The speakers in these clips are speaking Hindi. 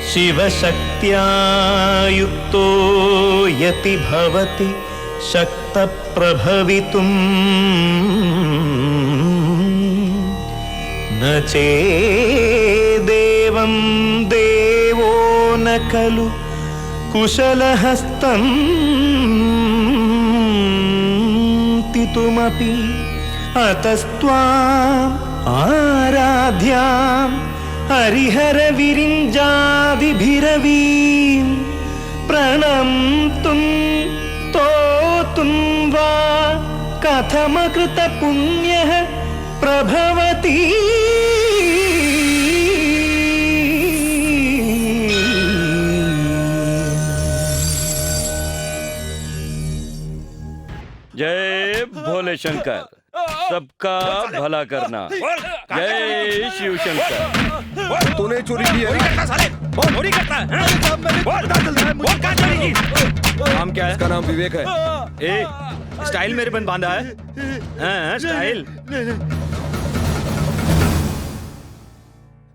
शिवशक्त्या युक्तो यति भवति शक्तप्रभवितुम् न चेदेवं देवो न खलु कुशलहस्तं तितुमपि अतस्त्वाम् आराध्यां हरिहरविरिञ्जादिभिरवीं प्रणम्तुं स्तोतुं वा कथमकृतपुण्यः प्रभवति। जय भोले शंकर, सबका भला करना। जय शिव शंकर। तूने चोरी की है? चोरी करता है? नाम क्या है? इसका नाम विवेक है। ए, स्टाइल मेरे बंद बांधा है? स्टाइल।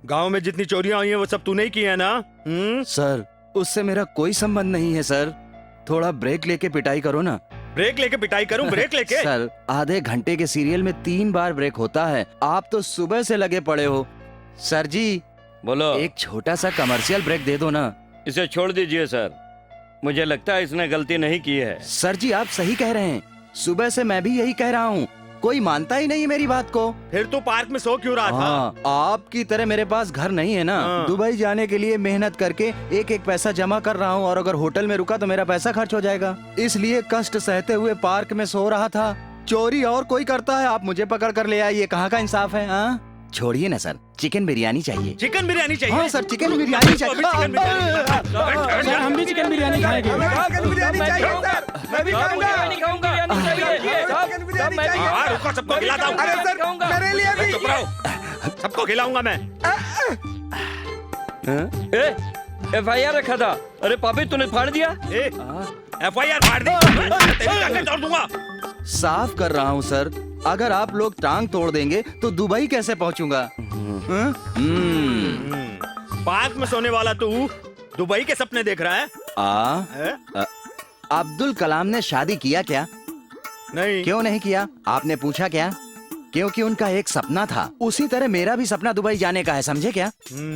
गांव में जितनी चोरियां हुई हैं वो सब तूने ही की है ना? सर, उससे मेरा कोई संबंध नहीं है सर। थोड़ा ब्रेक लेके पिटाई करो ना। ब्रेक लेके पिटाई करूं? ब्रेक लेके? सर, आधे घंटे के सीरियल में 3 बार ब्रेक होता है। आप तो सुबह से लगे पड़े हो। सर जी, बोलो। एक छोटा सा कमर्शियल ब्रेक दे दो ना। इसे छोड़ दीजिए सर, मुझे लगता है इसने गलती नहीं की है। सर जी, आप सही कह रहे हैं। सुबह से मैं भी यही कह रहा हूँ, कोई मानता ही नहीं मेरी बात को। फिर तू पार्क में सो क्यों रहा था? हाँ, आपकी तरह मेरे पास घर नहीं है ना। दुबई जाने के लिए मेहनत करके एक एक पैसा जमा कर रहा हूँ, और अगर होटल में रुका तो मेरा पैसा खर्च हो जाएगा। इसलिए कष्ट सहते हुए पार्क में सो रहा था। चोरी और कोई करता है, आप मुझे पकड़ कर ले आइए। कहाँ का इंसाफ है? हाँ, छोड़िए ना सर, चिकन बिरयानी चाहिए। चिकन बिरयानी चाहिए? हाँ सर, चिकन बिरयानी चाहिए। सर, हम भी चिकन बिरयानी खाएंगे। चिकन बिरयानी चाहिए सर। मैं भी खाऊंगा। रुको, सबको खिलाता हूँ। अरे सर, मेरे लिए भी। चुप रहो, सबको खिलाऊंगा मैं। FIR रखा था। अरे पापी, तूने फाड़ दिया। FIR फाड़ दी, तेरी टांगें तोड़ दूंगा। साफ कर रहा हूँ सर, अगर आप लोग टांग तोड़ देंगे तो दुबई कैसे पहुँचूंगा? पार्क में सोने वाला तू दुबई के सपने देख रहा है? अब्दुल कलाम ने शादी किया क्या? नहीं। क्यों नहीं किया? आपने पूछा क्या? क्योंकि उनका एक सपना था। उसी तरह मेरा भी सपना दुबई जाने का है, समझे क्या?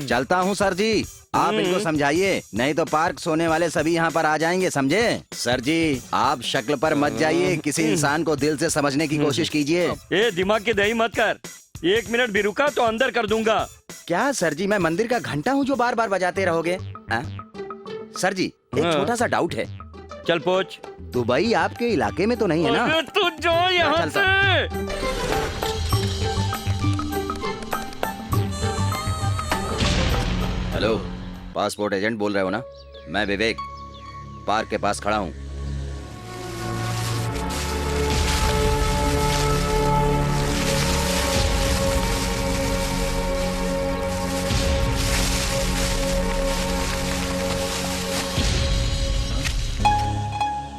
चलता हूँ सर जी, आप इनको समझाइए, नहीं तो पार्क सोने वाले सभी यहाँ पर आ जाएंगे, समझे? सर जी, आप शक्ल पर मत जाइए, किसी इंसान को दिल से समझने की कोशिश कीजिए। ए, दिमाग की दही मत कर। 1 मिनट भी रुका तो अंदर कर दूंगा। क्या सर जी, मैं मंदिर का घंटा हूँ जो बार बार बजाते रहोगे? सर जी, एक छोटा सा डाउट है। चल पूछ। दुबई आपके इलाके में तो नहीं है ना? अरे तू जो यहाँ से। हेलो, पासपोर्ट एजेंट बोल रहे हो ना? मैं विवेक, पार्क के पास खड़ा हूँ।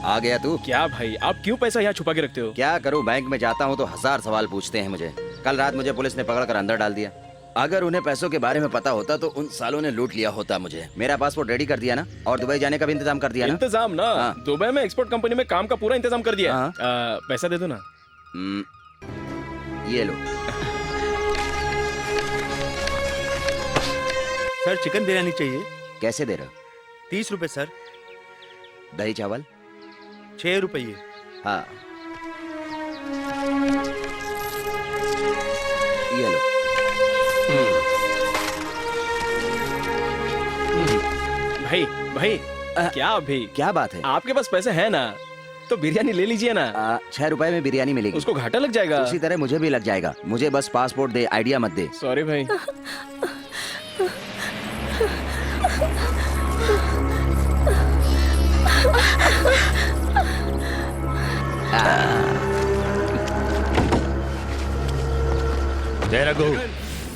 आ गया तू? क्या भाई, आप क्यों पैसा यहाँ छुपा के रखते हो? क्या करूँ, बैंक में जाता हूँ तो 1000 सवाल पूछते हैं मुझे। कल रात मुझे पुलिस ने पकड़ कर अंदर डाल दिया। अगर उन्हें पैसों के बारे में पता होता तो उन सालों ने लूट लिया होता मुझे। मेरा पासपोर्ट रेडी कर दिया ना, और दुबई जाने का भी इंतजाम कर दिया ना? इंतजाम ना? हाँ। दुबई में एक्सपोर्ट कंपनी में काम का पूरा इंतजाम कर दिया। हाँ। पैसा दे दो ना। ये लो। सर, चिकन बिरयानी चाहिए। कैसे दे रहे हो? 30 रुपए सर। दही चावल? 6 रुपये। हाँ, ये लो। भाई भाई, क्या अभी? क्या बात है? आपके पास पैसे है ना, तो बिरयानी ले लीजिए ना। 6 रुपए में बिरयानी मिलेगी। उसको घाटा लग जाएगा। उसी तरह मुझे भी लग जाएगा। मुझे बस पासपोर्ट दे, आइडिया मत दे। सॉरी भाई। जय रघु।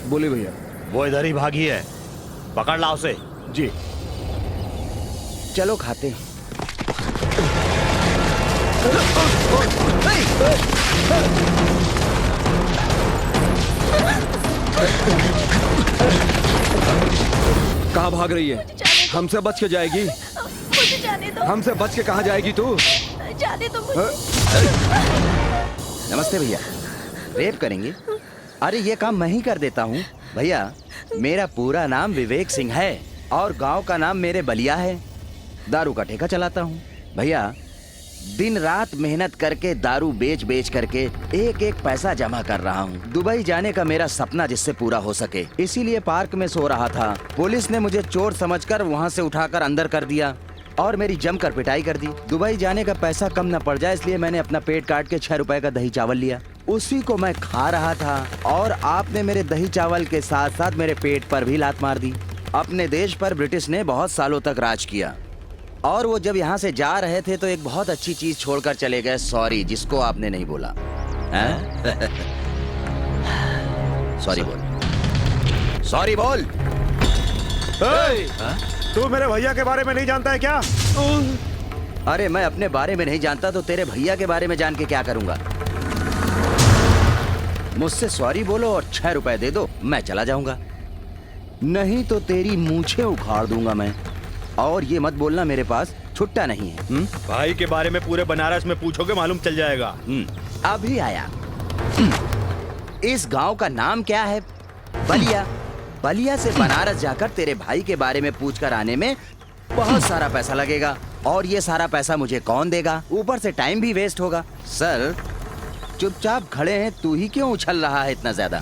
बोले भैया। वो इधर ही भागी है, पकड़ लाओ उसे। जी। चलो खाते हैं। कहाँ भाग रही है? हमसे बच के जाएगी? मुझे जाने दो, हमसे बच के कहाँ जाएगी तू? जाने दो मुझे। नमस्ते भैया, रेप करेंगे? अरे ये काम मैं ही कर देता हूँ भैया। मेरा पूरा नाम विवेक सिंह है और गांव का नाम मेरे बलिया है। दारू का ठेका चलाता हूँ भैया। दिन रात मेहनत करके दारू बेच बेच करके एक एक पैसा जमा कर रहा हूँ। दुबई जाने का मेरा सपना जिससे पूरा हो सके, इसीलिए पार्क में सो रहा था। पुलिस ने मुझे चोर समझकर वहाँ से उठाकर अंदर कर दिया और मेरी जमकर पिटाई कर दी। दुबई जाने का पैसा कम न पड़ जाए इसलिए मैंने अपना पेट काट के 6 रुपए का दही चावल लिया। उसी को मैं खा रहा था और आपने मेरे दही चावल के साथ साथ मेरे पेट पर भी लात मार दी। अपने देश पर ब्रिटिश ने बहुत सालों तक राज किया और वो जब यहाँ से जा रहे थे तो एक बहुत अच्छी चीज छोड़कर चले गए, सॉरी, जिसको आपने नहीं बोला। सॉरी बोल, सॉरी बोल। तू मेरे भैया के बारे में नहीं जानता है क्या? अरे मैं अपने बारे में नहीं जानता तो तेरे भैया के बारे में जान के क्या करूंगा? मुझसे सॉरी बोलो और 6 रुपए दे दो, मैं चला जाऊंगा। नहीं तो तेरी मूछें उखाड़ दूंगा मैं। और ये मत बोलना मेरे पास छुट्टा नहीं है। भाई के बारे में पूरे बनारस में पूछोगे मालूम चल जाएगा। अभी आया। इस गांव का नाम क्या है? बलिया। बलिया से बनारस जाकर तेरे भाई के बारे में पूछकर आने में बहुत सारा पैसा लगेगा और ये सारा पैसा मुझे कौन देगा? ऊपर से टाइम भी वेस्ट होगा। सर चुपचाप खड़े हैं, तू ही क्यों उछल रहा है इतना ज्यादा?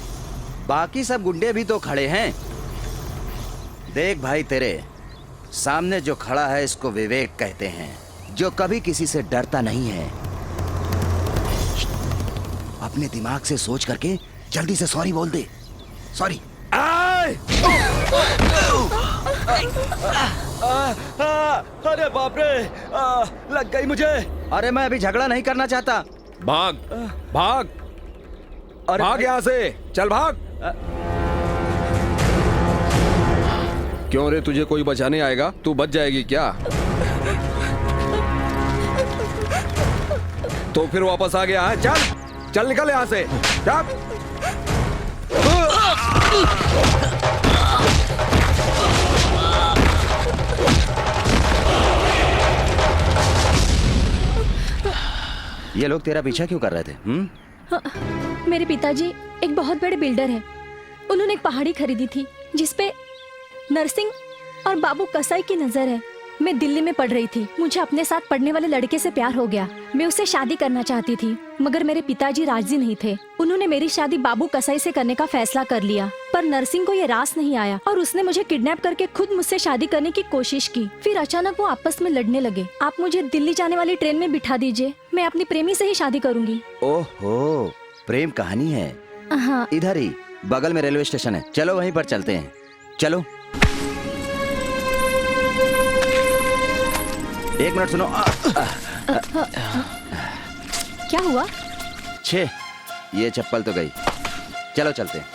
बाकी सब गुंडे भी तो खड़े हैं। देख भाई, तेरे सामने जो खड़ा है इसको विवेक कहते हैं, जो कभी किसी से डरता नहीं है। अपने दिमाग से सोच करके जल्दी से सॉरी बोल दे। सॉरी। अरे बाप रे, लग गई मुझे। अरे मैं अभी झगड़ा नहीं करना चाहता। भाग भाग, अरे भाग यहाँ से, चल भाग। क्यों रे, तुझे कोई बचाने आएगा? तू बच जाएगी क्या? तो फिर वापस आ गया है? चल चल निकल यहाँ से, चल। ये लोग तेरा पीछा क्यों कर रहे थे? हाँ, मेरे पिताजी एक बहुत बड़े बिल्डर हैं। उन्होंने एक पहाड़ी खरीदी थी जिसपे नरसिंह और बाबू कसाई की नजर है। मैं दिल्ली में पढ़ रही थी। मुझे अपने साथ पढ़ने वाले लड़के से प्यार हो गया। मैं उससे शादी करना चाहती थी मगर मेरे पिताजी राजी नहीं थे। उन्होंने मेरी शादी बाबू कसाई से करने का फैसला कर लिया, पर नरसिंह को ये रास नहीं आया और उसने मुझे किडनैप करके खुद मुझसे शादी करने की कोशिश की। फिर अचानक वो आपस में लड़ने लगे। आप मुझे दिल्ली जाने वाली ट्रेन में बिठा दीजिए, मैं अपनी प्रेमी से ही शादी करूंगी। ओहो, प्रेम कहानी है। हाँ, इधर ही बगल में रेलवे स्टेशन है, चलो वहीं पर चलते हैं। चलो। 1 मिनट सुनो। क्या हुआ? 6, ये चप्पल तो गई। चलो चलते हैं।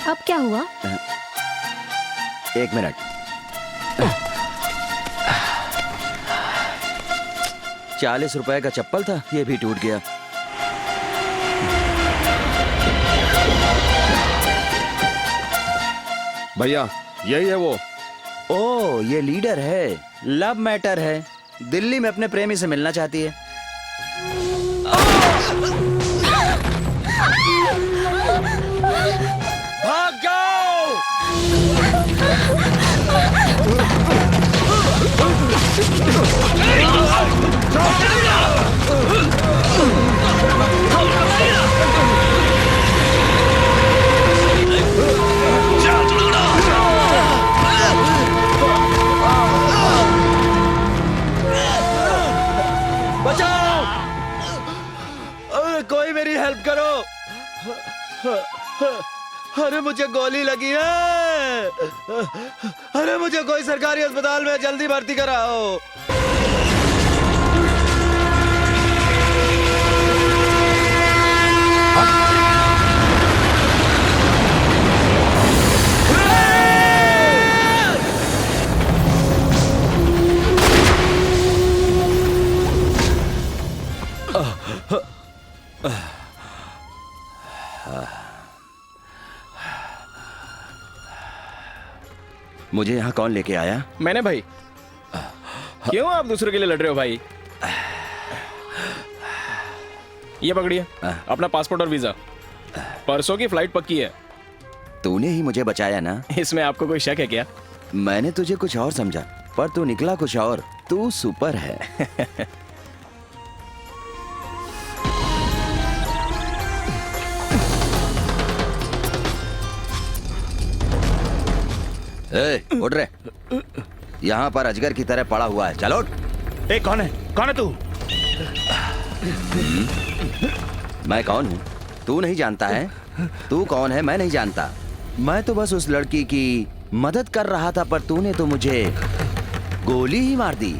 अब क्या हुआ? 1 मिनट। 40 रुपए का चप्पल था, ये भी टूट गया। भैया यही है वो। ओ, ये लीडर है। लव मैटर है। दिल्ली में अपने प्रेमी से मिलना चाहती है। भाग जाओ। बचाओ! अरे कोई मेरी हेल्प करो। अरे मुझे गोली लगी है। अरे मुझे कोई सरकारी अस्पताल में जल्दी भर्ती कराओ। मुझे यहाँ कौन लेके आया? मैंने भाई। क्यों आप दूसरों के लिए लड़ रहे हो भाई? ये पकड़िए अपना पासपोर्ट और वीजा। परसों की फ्लाइट पक्की है। तूने ही मुझे बचाया ना। इसमें आपको कोई शक है क्या? मैंने तुझे कुछ और समझा, पर तू निकला कुछ और। तू सुपर है। उठ रे, यहाँ पर अजगर की तरह पड़ा हुआ है। चलो। ए, कौन है तू? मैं कौन हूँ तू नहीं जानता है? तू कौन है मैं नहीं जानता। मैं तो बस उस लड़की की मदद कर रहा था, पर तूने तो मुझे गोली ही मार दी।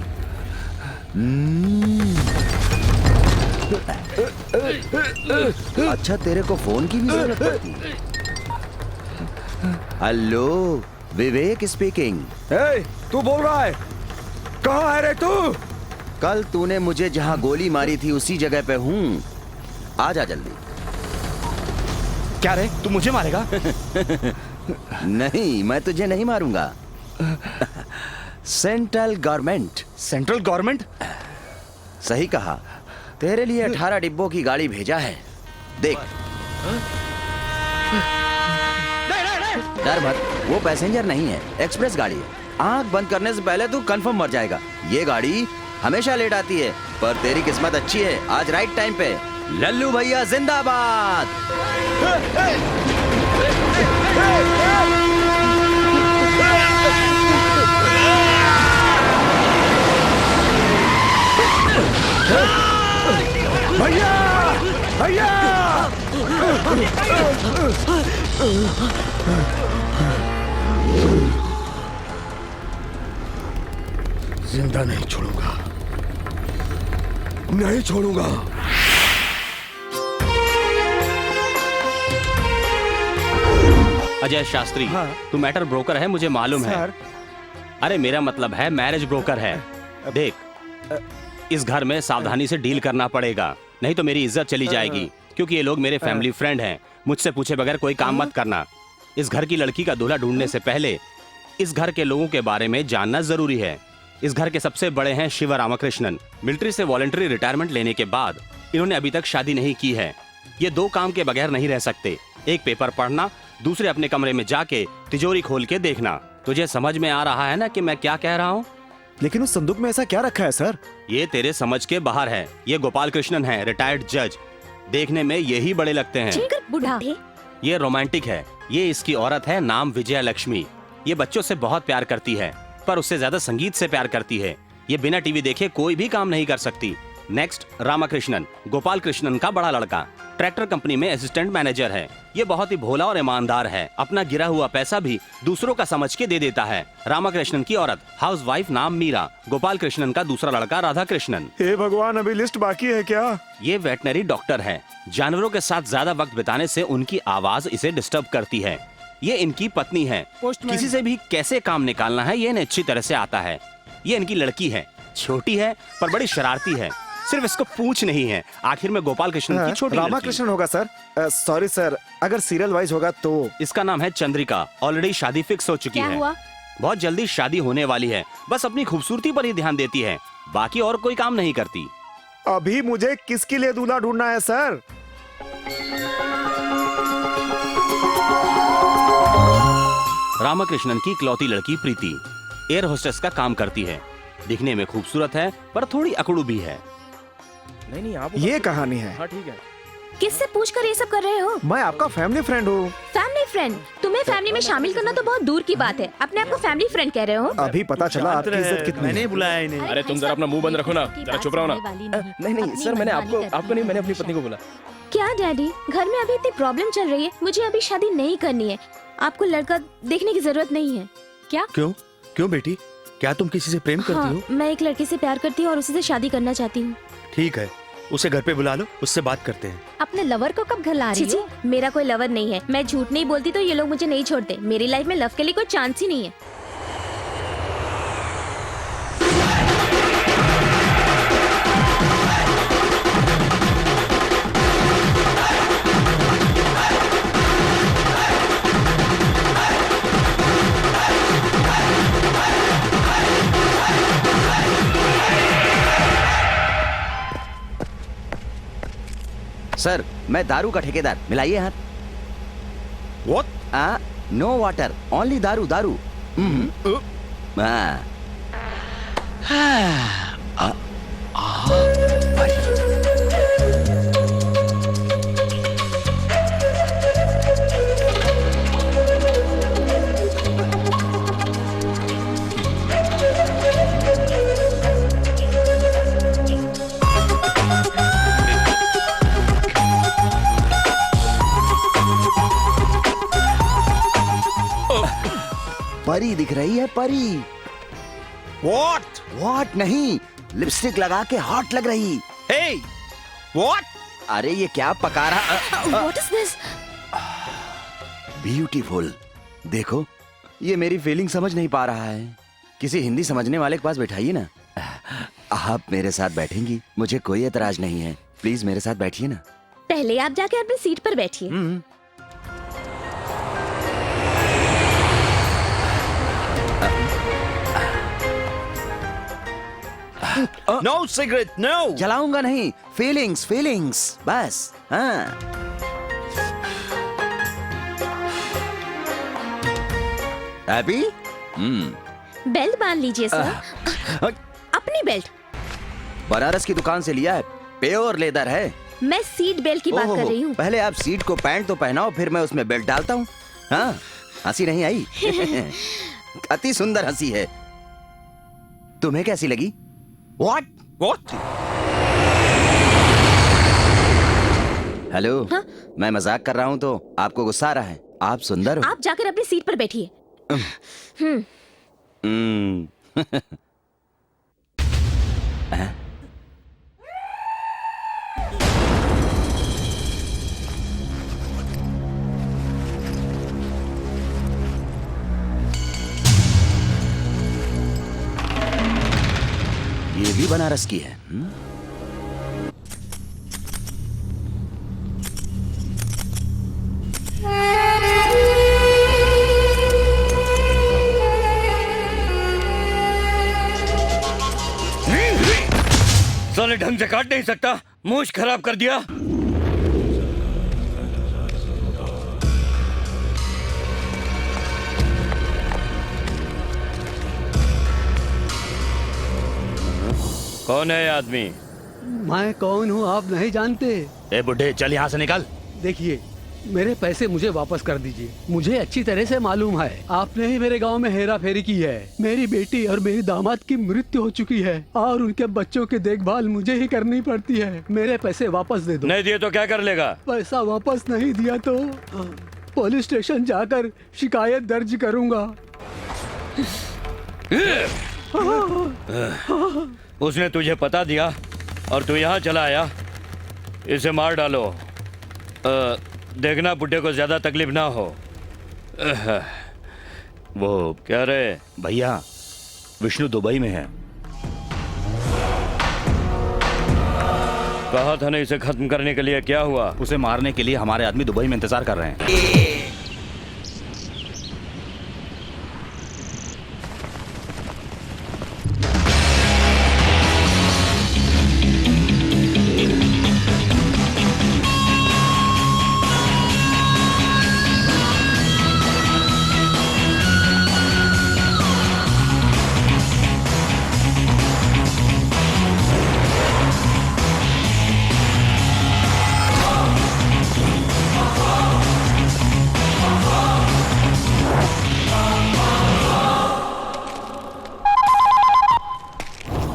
अच्छा, तेरे को फोन की भी जरूरत पड़ती? हेलो, विवेक स्पीकिंग। तू बोल रहा है? कहाँ है रे तू? कल तूने मुझे जहाँ गोली मारी थी उसी जगह पे हूँ। आजा जल्दी। क्या रे, तू मुझे मारेगा? नहीं, मैं तुझे नहीं मारूंगा। Central government. Central government? सही कहा। तेरे लिए 18 डिब्बों की गाड़ी भेजा है। देख। डर मत, वो पैसेंजर नहीं है, एक्सप्रेस गाड़ी है। आंख बंद करने से पहले तू कंफर्म मर जाएगा। ये गाड़ी हमेशा लेट आती है, पर तेरी किस्मत अच्छी है, आज राइट टाइम पे। लल्लू भैया जिंदाबाद। भैया भैया! जिंदा नहीं छोड़ूंगा, नहीं छोड़ूंगा। अजय शास्त्री, तू मैटर ब्रोकर है, मुझे मालूम है। अरे मेरा मतलब है मैरिज ब्रोकर है। देख, इस घर में सावधानी से डील करना पड़ेगा, नहीं तो मेरी इज्जत चली जाएगी, क्योंकि ये लोग मेरे फैमिली फ्रेंड हैं। मुझसे पूछे बगैर कोई काम मत करना। इस घर की लड़की का दूल्हा ढूंढने से पहले इस घर के लोगों के बारे में जानना जरूरी है। इस घर के सबसे बड़े हैं शिव रामकृष्णन। मिलिट्री से वॉलंटरी रिटायरमेंट लेने के बाद इन्होंने अभी तक शादी नहीं की है। ये दो काम के बगैर नहीं रह सकते, एक पेपर पढ़ना, दूसरे अपने कमरे में जाके तिजोरी खोल के देखना। तुझे समझ में आ रहा है ना कि मैं क्या कह रहा हूँ? लेकिन उस संदूक में ऐसा क्या रखा है सर? ये तेरे समझ के बाहर है। ये गोपाल कृष्णन है, रिटायर्ड जज। देखने में यही बड़े लगते हैं। बुढ़ा। ये रोमांटिक है। ये इसकी औरत है, नाम विजया लक्ष्मी। ये बच्चों से बहुत प्यार करती है, पर उससे ज्यादा संगीत से प्यार करती है। ये बिना टीवी देखे कोई भी काम नहीं कर सकती। नेक्स्ट, रामाकृष्णन, गोपाल कृष्णन का बड़ा लड़का, ट्रैक्टर कंपनी में असिस्टेंट मैनेजर है। ये बहुत ही भोला और ईमानदार है, अपना गिरा हुआ पैसा भी दूसरों का समझ के दे देता है। रामाकृष्णन की औरत हाउसवाइफ, नाम मीरा। गोपाल कृष्णन का दूसरा लड़का राधा कृष्णन। हे भगवान, अभी लिस्ट बाकी है क्या? ये वेटनरी डॉक्टर है। जानवरों के साथ ज्यादा वक्त बिताने से उनकी आवाज इसे डिस्टर्ब करती है। ये इनकी पत्नी है। किसी से भी कैसे काम निकालना है ये इन्हें अच्छी तरह से आता है। ये इनकी लड़की है, छोटी है पर बड़ी शरारती है। सिर्फ इसको पूछ नहीं है। आखिर में गोपाल कृष्णन की छोटी रामाकृष्णन होगा सर। सॉरी सर, अगर सीरियल वाइज होगा तो। इसका नाम है चंद्रिका। ऑलरेडी शादी फिक्स हो चुकी है। हुआ? बहुत जल्दी शादी होने वाली है। बस अपनी खूबसूरती पर ही ध्यान देती है, बाकी और कोई काम नहीं करती। अभी मुझे किसके लिए दूल्हा ढूंढना है सर? रामाकृष्णन की इकलौती लड़की प्रीति एयर होस्टेस का काम करती है। दिखने में खूबसूरत है पर थोड़ी अकड़ू भी है। नहीं, आप ये कहानी है। हाँ ठीक है। किससे पूछकर ये सब कर रहे हो? मैं आपका फैमिली फ्रेंड हूँ। Family friend? तुम्हें फैमिली में शामिल करना तो बहुत दूर की बात है, अपने आप को फैमिली फ्रेंड कह रहे हो? अभी पता चला आपकी इज्जत कितनी है। बुलाया इन्हें। अरे तुम जरा अपना मुंह बंद रखो ना, जरा चुप रहो ना। नहीं सर, मैंने आपको नहीं, मैंने अपनी पत्नी को बोला। क्या डैडी, घर में अभी इतनी प्रॉब्लम चल रही है, मुझे अभी शादी नहीं करनी है। आपको लड़का देखने की जरूरत नहीं है क्या? क्यों बेटी, क्या तुम किसी से प्रेम करती हो? मैं एक लड़के से प्यार करती हूँ और उसी से शादी करना चाहती हूँ। ठीक है, उसे घर पे बुला लो, उससे बात करते हैं। अपने लवर को कब घर ला रही हो? मेरा कोई लवर नहीं है। मैं झूठ नहीं बोलती तो ये लोग मुझे नहीं छोड़ते। मेरी लाइफ में लव के लिए कोई चांस ही नहीं है। सर मैं दारू का ठेकेदार, मिलाइए हाथ। व्हाट? नो वाटर, ओनली दारू दारू। हाँ। परी दिख रही है, परी। व्हाट? व्हाट नहीं, लिपस्टिक लगा के हॉट लग रही। हे, व्हाट? अरे ये क्या पका रहा? What is this? ब्यूटीफुल। देखो ये मेरी फीलिंग समझ नहीं पा रहा है, किसी हिंदी समझने वाले के पास बैठाइए ना। आप मेरे साथ बैठेंगी, मुझे कोई एतराज नहीं है, प्लीज मेरे साथ बैठिए ना। पहले आप जाके अपनी सीट पर बैठिए। No cigarette, no. जलाऊंगा नहीं, फीलिंग्स फीलिंग्स बस। हाँ। हैप्पी? बेल्ट बांध लीजिए सर, अपनी बेल्ट। बनारस की दुकान से लिया है, प्योर लेदर है। मैं सीट बेल्ट की बात कर रही हूँ। पहले आप सीट को पैंट तो पहनाओ, फिर मैं उसमें बेल्ट डालता हूँ। हाँ, हंसी नहीं आई? अति सुंदर हंसी है। तुम्हें कैसी लगी? व्हाट? व्हाट? हेलो, मैं मजाक कर रहा हूँ तो आपको गुस्सा आ रहा है? आप सुंदर हो। आप जाकर अपनी सीट पर बैठिए। ये भी बनारस की है। साले ढंग से काट नहीं सकता, मूछ खराब कर दिया। कौन है ये आदमी? मैं कौन हूँ आप नहीं जानते? ए बुड्ढे, चल यहाँ से निकल। देखिए, मेरे पैसे मुझे वापस कर दीजिए। मुझे अच्छी तरह से मालूम है आपने ही मेरे गांव में हेरा फेरी की है। मेरी बेटी और मेरी दामाद की मृत्यु हो चुकी है और उनके बच्चों की देखभाल मुझे ही करनी पड़ती है। मेरे पैसे वापस दे दो। नहीं दिए तो क्या कर लेगा? पैसा वापस नहीं दिया तो पुलिस स्टेशन जाकर शिकायत दर्ज करूंगा। उसने तुझे पता दिया और तू यहाँ चला आया। इसे मार डालो। देखना बुड्ढे को ज्यादा तकलीफ ना हो। वो क्या रे? भैया, विष्णु दुबई में है। कहा था ना इसे खत्म करने के लिए, क्या हुआ? उसे मारने के लिए हमारे आदमी दुबई में इंतजार कर रहे हैं।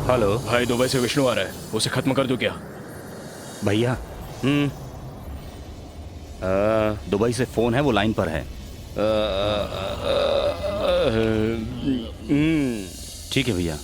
हेलो भाई, दुबई से विष्णु आ रहा है, उसे खत्म कर दो क्या? भैया, दुबई से फोन है, वो लाइन पर है। ठीक है भैया।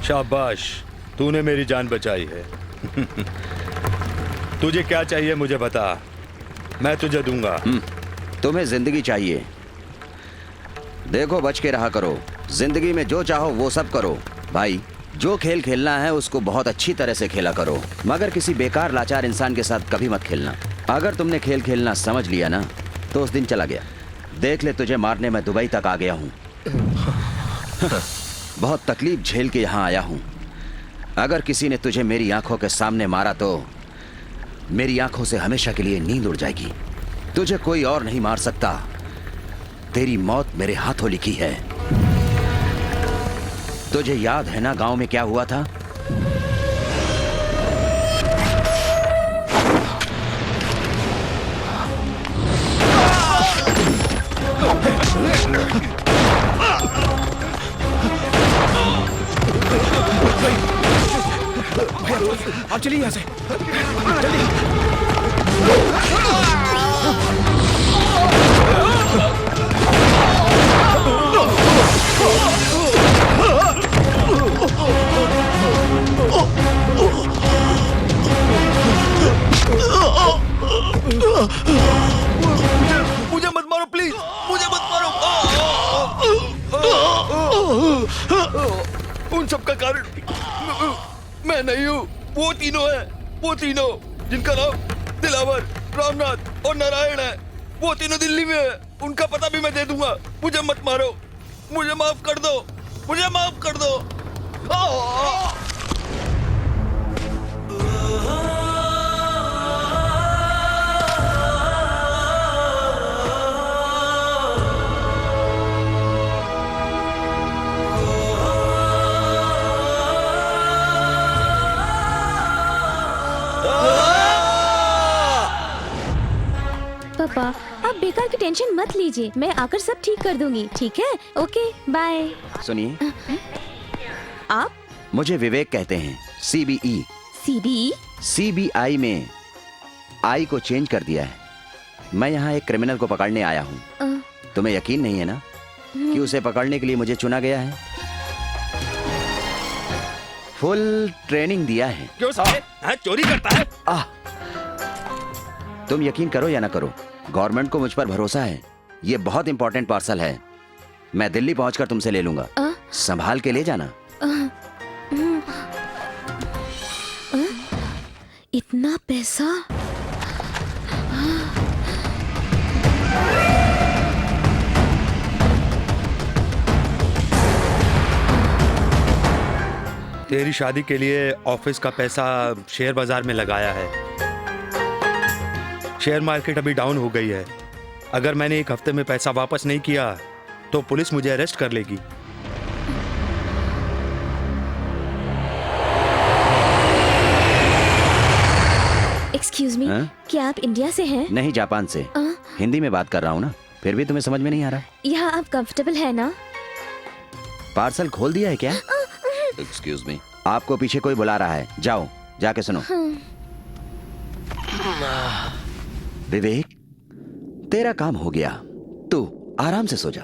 शाबाश, तूने मेरी जान बचाई है। तुझे क्या चाहिए मुझे बता, मैं तुझे दूंगा। तुम्हें जिंदगी चाहिए। देखो, बच के रहा करो। जिंदगी में जो चाहो वो सब करो भाई। जो खेल खेलना है उसको बहुत अच्छी तरह से खेला करो, मगर किसी बेकार लाचार इंसान के साथ कभी मत खेलना। अगर तुमने खेल खेलना समझ लिया ना तो उस दिन चला गया। देख ले, तुझे मारने मैं दुबई तक आ गया हूँ। बहुत तकलीफ झेल के यहाँ आया हूँ। अगर किसी ने तुझे मेरी आंखों के सामने मारा तो मेरी आंखों से हमेशा के लिए नींद उड़ जाएगी। तुझे कोई और नहीं मार सकता। तेरी मौत मेरे हाथों लिखी है। तुझे याद है ना गांव में क्या हुआ था? आप चलिए यहाँ से, मुझे मत मारो प्लीज, मुझे मत मारो। उन सब का कारण मैं नहीं हूँ। वो तीनों है, वो तीनों जिनका नाम दिलावर, रामनाथ और नारायण है। वो तीनों दिल्ली में है। उनका पता भी मैं दे दूंगा। मुझे मत मारो, मुझे माफ कर दो, मुझे माफ कर दो। पापा, आप बेकार की टेंशन मत लीजिए, मैं आकर सब ठीक कर दूंगी। ठीक है? Okay, bye. सुनिए, आप? मुझे विवेक कहते हैं। CBE। CBE? CBI में आई को चेंज कर दिया है। मैं यहाँ एक क्रिमिनल को पकड़ने आया हूँ। तुम्हें यकीन नहीं है ना कि उसे पकड़ने के लिए मुझे चुना गया है? फुल ट्रेनिंग दिया है। क्यों साले? चोरी करता है? तुम यकीन करो या ना करो, गवर्नमेंट को मुझ पर भरोसा है। ये बहुत इंपॉर्टेंट पार्सल है। मैं दिल्ली पहुंचकर तुमसे ले लूंगा। संभाल के ले जाना। इतना पैसा? तेरी शादी के लिए ऑफिस का पैसा शेयर बाजार में लगाया है। शेयर मार्केट अभी डाउन हो गई है। अगर मैंने एक हफ्ते में पैसा वापस नहीं किया तो पुलिस मुझे अरेस्ट कर लेगी। एक्सक्यूज मी, क्या आप इंडिया से हैं? नहीं, जापान से। हिंदी में बात कर रहा हूँ ना, फिर भी तुम्हें समझ में नहीं आ रहा? यहाँ आप कंफर्टेबल है ना? पार्सल खोल दिया है क्या? एक्सक्यूज मी, आपको पीछे कोई बुला रहा है। जाओ, जाके सुनो। विवेक, तेरा काम हो गया। तू आराम से सो जा।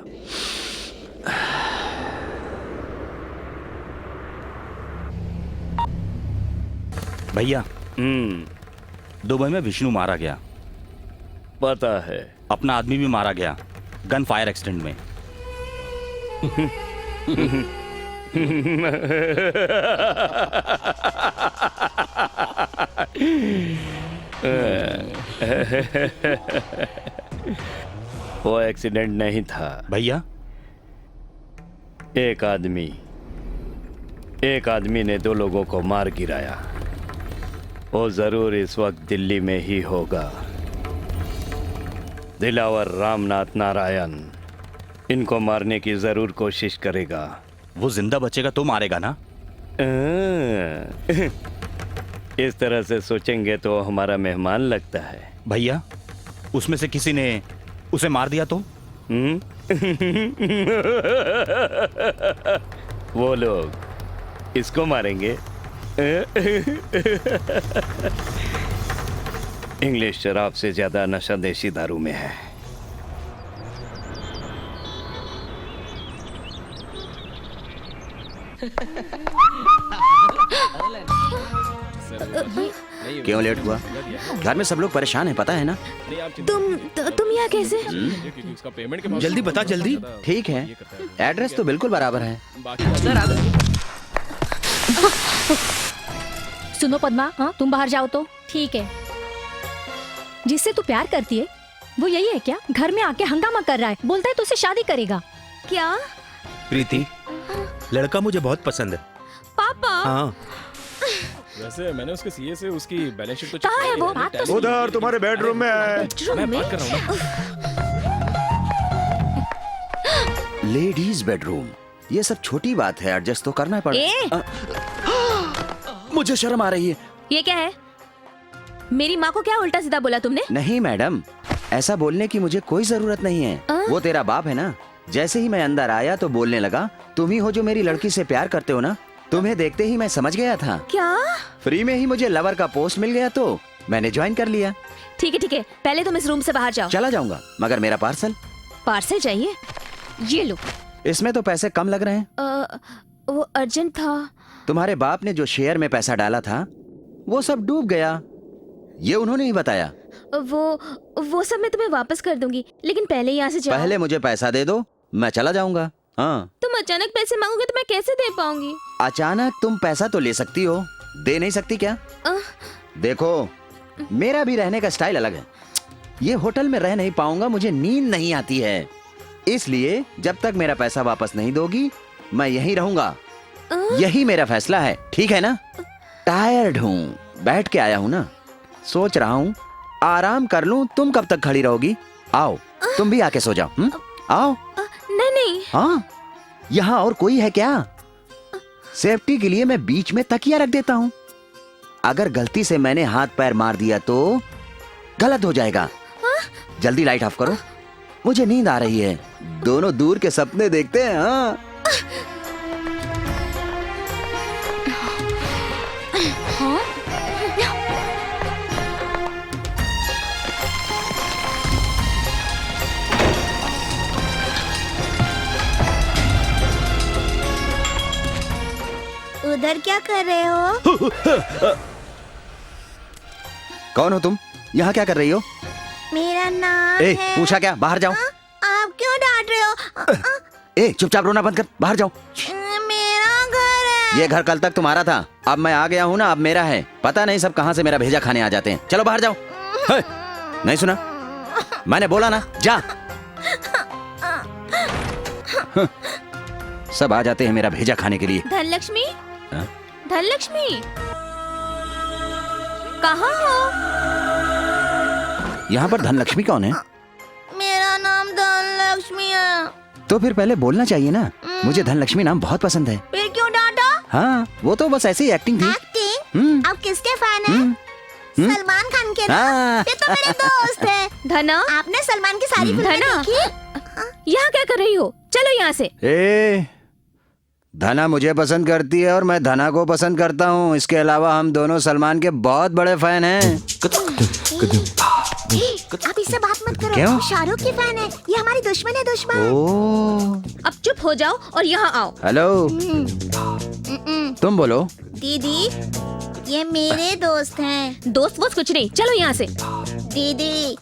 भैया, दुबई में विष्णु मारा गया। पता है। अपना आदमी भी मारा गया गन फायर एक्सीडेंट में। वो एक्सीडेंट नहीं था भैया। एक आदमी ने दो लोगों को मार गिराया। वो जरूर इस वक्त दिल्ली में ही होगा। दिलावर, रामनाथ, नारायण इनको मारने की जरूर कोशिश करेगा। वो जिंदा बचेगा तो मारेगा ना? इस तरह से सोचेंगे तो हमारा मेहमान लगता है। भैया, उसमें से किसी ने उसे मार दिया तो? वो लोग इसको मारेंगे। इंग्लिश शराब से ज्यादा नशा देशी दारू में है। क्यों लेट हुआ? घर में सब लोग परेशान हैं, पता है ना? तुम यहाँ कैसे? उसका पेमेंट के जल्दी बता, जल्दी। ठीक है, एड्रेस तो बिल्कुल बराबर है। सुनो पद्मा, हाँ तुम बाहर जाओ तो ठीक है। जिससे तू प्यार करती है वो यही है क्या? घर में आके हंगामा कर रहा है, बोलता है तुझसे शादी करेगा। क्या? प्रीति, लड़का मुझे बहुत पसंद है। पापा। हाँ। वैसे मैंने उसके सीए से उसकी बैलेंस शीट तो कहाँ है वो? बात तो सुन। उधर तुम्हारे बेडरूम में है। बेडरूम में? बात कर रहा हूँ ना। लेडीज बेडरूम, ये सब छोटी बात है, एडजस्ट तो करना पड़ेगा। मुझे शर्म आ रही है। ये क्या है? मेरी माँ को क्या उल्टा सीधा बोला तुमने? नहीं मैडम, ऐसा बोलने की मुझे कोई जरूरत नहीं है। वो तेरा बाप है ना। जैसे ही मैं अंदर आया तो बोलने लगा, तुम ही हो जो मेरी लड़की से प्यार करते हो ना। तुम्हें देखते ही मैं समझ गया था। क्या? फ्री में ही मुझे लवर का पोस्ट मिल गया तो मैंने ज्वाइन कर लिया। ठीक है, पहले तुम इस रूम से बाहर जाओ। चला जाऊंगा, मगर मेरा पार्सल। पार्सल चाहिए? ये लो। इसमें तो पैसे कम लग रहे हैं। वो अर्जेंट था। तुम्हारे बाप ने जो शेयर में पैसा डाला था वो सब डूब गया, ये उन्होंने ही बताया। वो सब मैं तुम्हें वापस कर दूंगी, लेकिन पहले यहाँ से जाओ। पहले मुझे पैसा दे दो, मैं चला जाऊंगा। हाँ। तुम अचानक पैसे मांगोगे तो मैं कैसे दे पाऊंगी? अचानक तुम पैसा तो ले सकती हो, दे नहीं सकती क्या? देखो, मेरा भी रहने का स्टाइल अलग है। ये होटल में रह नहीं पाऊंगा, मुझे नींद नहीं आती है। इसलिए जब तक मेरा पैसा वापस नहीं दोगी मैं यहीं रहूंगा। यही मेरा फैसला है, ठीक है ना? टायर्ड हूँ, बैठ के आया हूँ ना, सोच रहा हूँ आराम कर लूं। तुम कब तक खड़ी रहोगी? आओ, तुम भी आके सो जाओ। आओ। नहीं। हाँ, यहाँ और कोई है क्या? सेफ्टी के लिए मैं बीच में तकिया रख देता हूँ। अगर गलती से मैंने हाथ पैर मार दिया तो गलत हो जाएगा। जल्दी लाइट ऑफ करो, मुझे नींद आ रही है। दोनों दूर के सपने देखते हैं। हाँ। उधर क्या कर रहे हो? कौन हो तुम? यहाँ क्या कर रही हो? मेरा नाम है। पूछा क्या? बाहर जाओ। आप क्यों डांट रहे हो? चुपचाप रोना बंद कर, बाहर जाओ। मेरा घर है। ये घर कल तक तुम्हारा था, अब मैं आ गया हूँ ना, अब मेरा है। पता नहीं सब कहाँ से मेरा भेजा खाने आ जाते हैं। चलो बाहर जाओ। नहीं सुना? मैंने बोला ना, जा। सब आ जाते हैं मेरा भेजा खाने के लिए। धनलक्ष्मी, धनलक्ष्मी कहाँ हो? यहाँ पर धनलक्ष्मी कौन है? मेरा नाम धनलक्ष्मी है। तो फिर पहले बोलना चाहिए ना, मुझे धनलक्ष्मी नाम बहुत पसंद है। फिर क्यों डांटा? हाँ, वो तो बस ऐसी एक्टिंग थी। एक्टिंग? आप किसके फैन हैं? सलमान खान के ना? ये तो मेरे दोस्त है। धना, आपने सलमान की सारी फिल्में देखी? यहाँ क्या कर रही हो? चलो यहाँ से। धना मुझे पसंद करती है और मैं धना को पसंद करता हूँ। इसके अलावा हम दोनों सलमान के बहुत बड़े फैन हैं। आप इससे बात मत करो। क्यों? शाहरुख की फैन है, ये हमारी दुश्मन है। अब चुप हो जाओ और यहाँ आओ। हेलो, तुम बोलो। दीदी, ये मेरे दोस्त हैं। दोस्त वो कुछ नहीं, चलो यहाँ से। दीदी,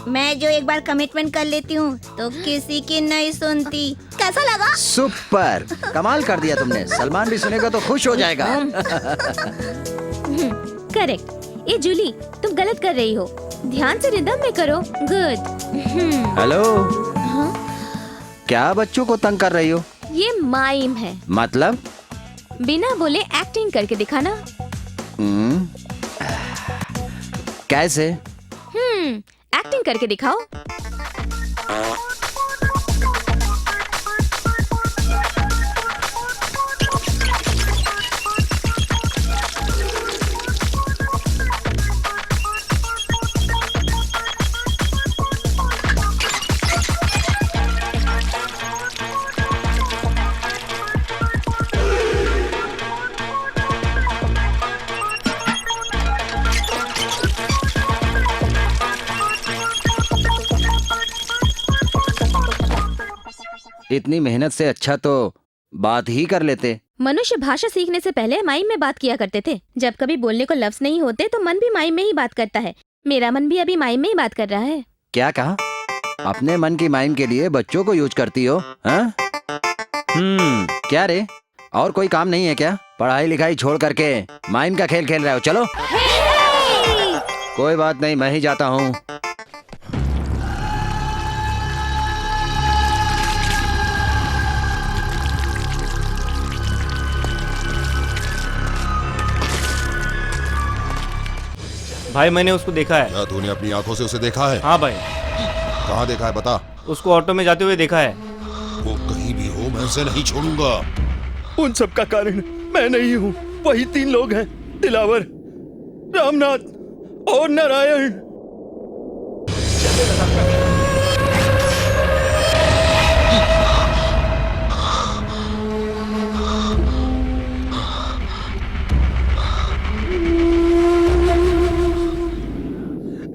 मैं जो एक बार कमिटमेंट कर लेती हूँ तो किसी की नहीं सुनती। कैसा लगा? सुपर, कमाल कर दिया तुमने। सलमान भी सुनेगा तो खुश हो जाएगा। करेक्ट। ये जूली, तुम गलत कर रही हो। ध्यान से रिदम में करो। गुड। हेलो। क्या बच्चों को तंग कर रही हो? ये माइम है। मतलब? बिना बोले एक्टिंग करके दिखाना। कैसे? एक्टिंग करके दिखाओ। इतनी मेहनत से अच्छा तो बात ही कर लेते। मनुष्य भाषा सीखने से पहले माइम में बात किया करते थे। जब कभी बोलने को लफ्ज नहीं होते तो मन भी माइम में ही बात करता है। मेरा मन भी अभी माइम में ही बात कर रहा है। क्या कहा? अपने मन की माइम के लिए बच्चों को यूज करती हो? हाँ? क्या रे, और कोई काम नहीं है क्या? पढ़ाई लिखाई छोड़ करके माइम का खेल खेल रहे हो? चलो। कोई बात नहीं, मैं ही जाता हूँ। भाई मैंने उसको देखा है। क्या तूने अपनी आंखों से उसे देखा है? हाँ भाई। कहाँ देखा है बता। उसको ऑटो में जाते हुए देखा है। वो कहीं भी हो मैं उसे नहीं छोड़ूंगा। उन सब का कारण मैं नहीं हूँ, वही 3 लोग हैं, दिलावर, रामनाथ और नारायण।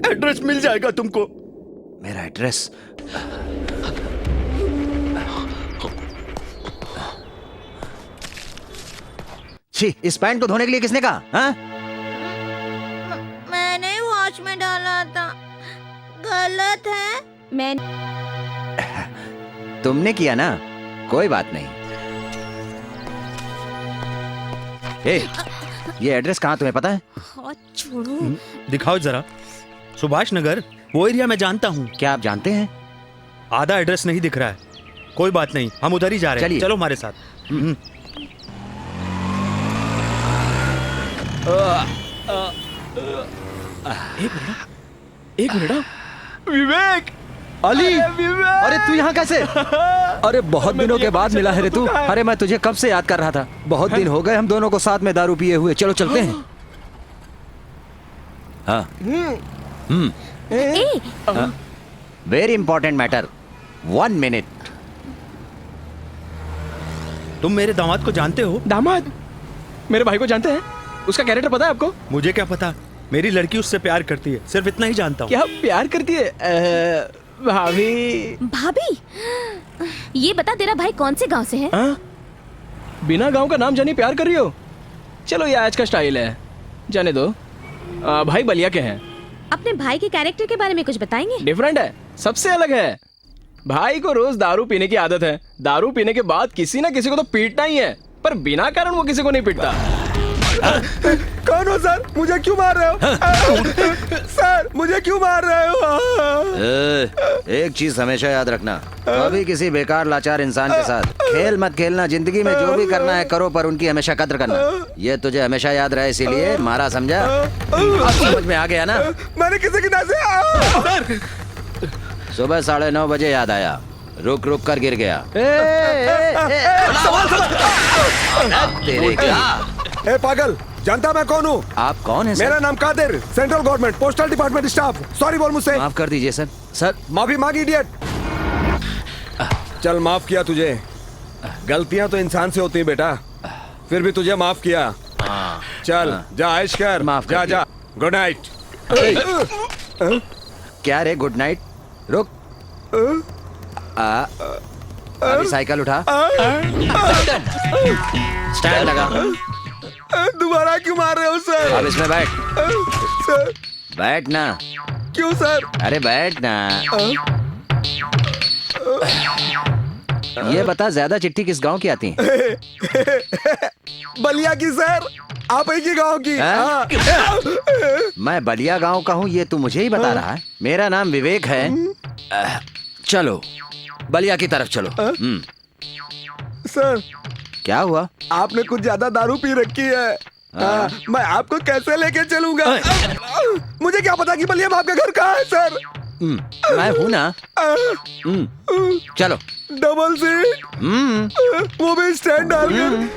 एड्रेस मिल जाएगा तुमको। मेरा एड्रेस? छी, इस पैंट को धोने के लिए किसने कहा? हाँ? मैंने वॉश में डाला था, गलत है। मैं तुमने किया ना, कोई बात नहीं। ए, ये एड्रेस कहाँ तुम्हें पता है? छोड़ो। दिखाओ जरा। सुभाष नगर, वो एरिया मैं जानता हूँ। क्या आप जानते हैं? आधा एड्रेस नहीं दिख रहा है। कोई बात नहीं, हम उधर ही जा रहे हैं। चलो हमारे साथ। एक मिनट। विवेक, अली, अरे तू यहाँ कैसे? अरे बहुत दिनों के बाद मिला है रे तू। अरे मैं तुझे कब से याद कर रहा था। बहुत दिन हो गए हम दोनों को साथ में दारू पिए हुए। चलो चलते हैं। हाँ। Very important matter. 1 मिनट। तुम मेरे दामाद को जानते हो? दामाद? मेरे भाई को जानते हैं? उसका कैरेक्टर पता है आपको? मुझे क्या पता, मेरी लड़की उससे प्यार करती है, सिर्फ इतना ही जानता हूँ। क्या प्यार करती है? भाभी। भाभी? ये बता तेरा भाई कौन से गांव से है? बिना गांव का नाम जानी प्यार कर रही हो? चलो ये आज का स्टाइल है, जाने दो। भाई बलिया के हैं। अपने भाई के कैरेक्टर के बारे में कुछ बताएंगे? डिफरेंट है, सबसे अलग है। भाई को रोज दारू पीने की आदत है। दारू पीने के बाद किसी ना किसी को तो पीटना ही है, पर बिना कारण वो किसी को नहीं पीटता। कौन हो सर? मुझे क्यों मार रहे हो? सर मुझे क्यों मार रहे हो? एक चीज हमेशा याद रखना, कभी किसी बेकार लाचार इंसान के साथ खेल मत खेलना। जिंदगी में जो भी करना है करो, पर उनकी हमेशा कद्र करना। ये तुझे हमेशा याद रहे, इसीलिए मारा, समझा? अब समझ में आ गया ना? मैंने किसी की नजर। सुबह 9:30 बजे याद आया, रुक रुक कर गिर गया। तेरे क्या? ए पागल, जानता मैं कौन हूँ? आप कौन है? मेरा नाम Kadir, central government postal department staff. Sorry बोल मुझसे। माफ कर दीजिए सर। सर माफी मांगी इडियट। चल माफ किया तुझे। गलतियां तो इंसान से होती है बेटा, फिर भी तुझे माफ किया। चल जा ऐश कर। माफ कर जा। Good night. क्या रे गुड नाइट? रुक, अभी साइकिल उठा, स्टैंड लगा। दोबारा क्यों मार रहे हो सर? अब इसमें बैठ। सर बैठ ना। क्यों सर? अरे बैठ ना। ये बता, ज्यादा चिट्ठी किस गांव की आती है? बलिया की सर। आप एक ही गांव की? मैं बलिया गांव का हूँ, ये तू मुझे ही बता रहा है? मेरा नाम विवेक है। चलो बलिया की तरफ चलो। सर क्या हुआ? आपने कुछ ज्यादा दारू पी रखी है। मैं आपको कैसे लेके चलूंगा? मुझे क्या पता कि बलिया बाप का घर कहाँ है सर? मैं हूँ ना। चलो। डबल सीट, वो भी स्टैंड डालकर।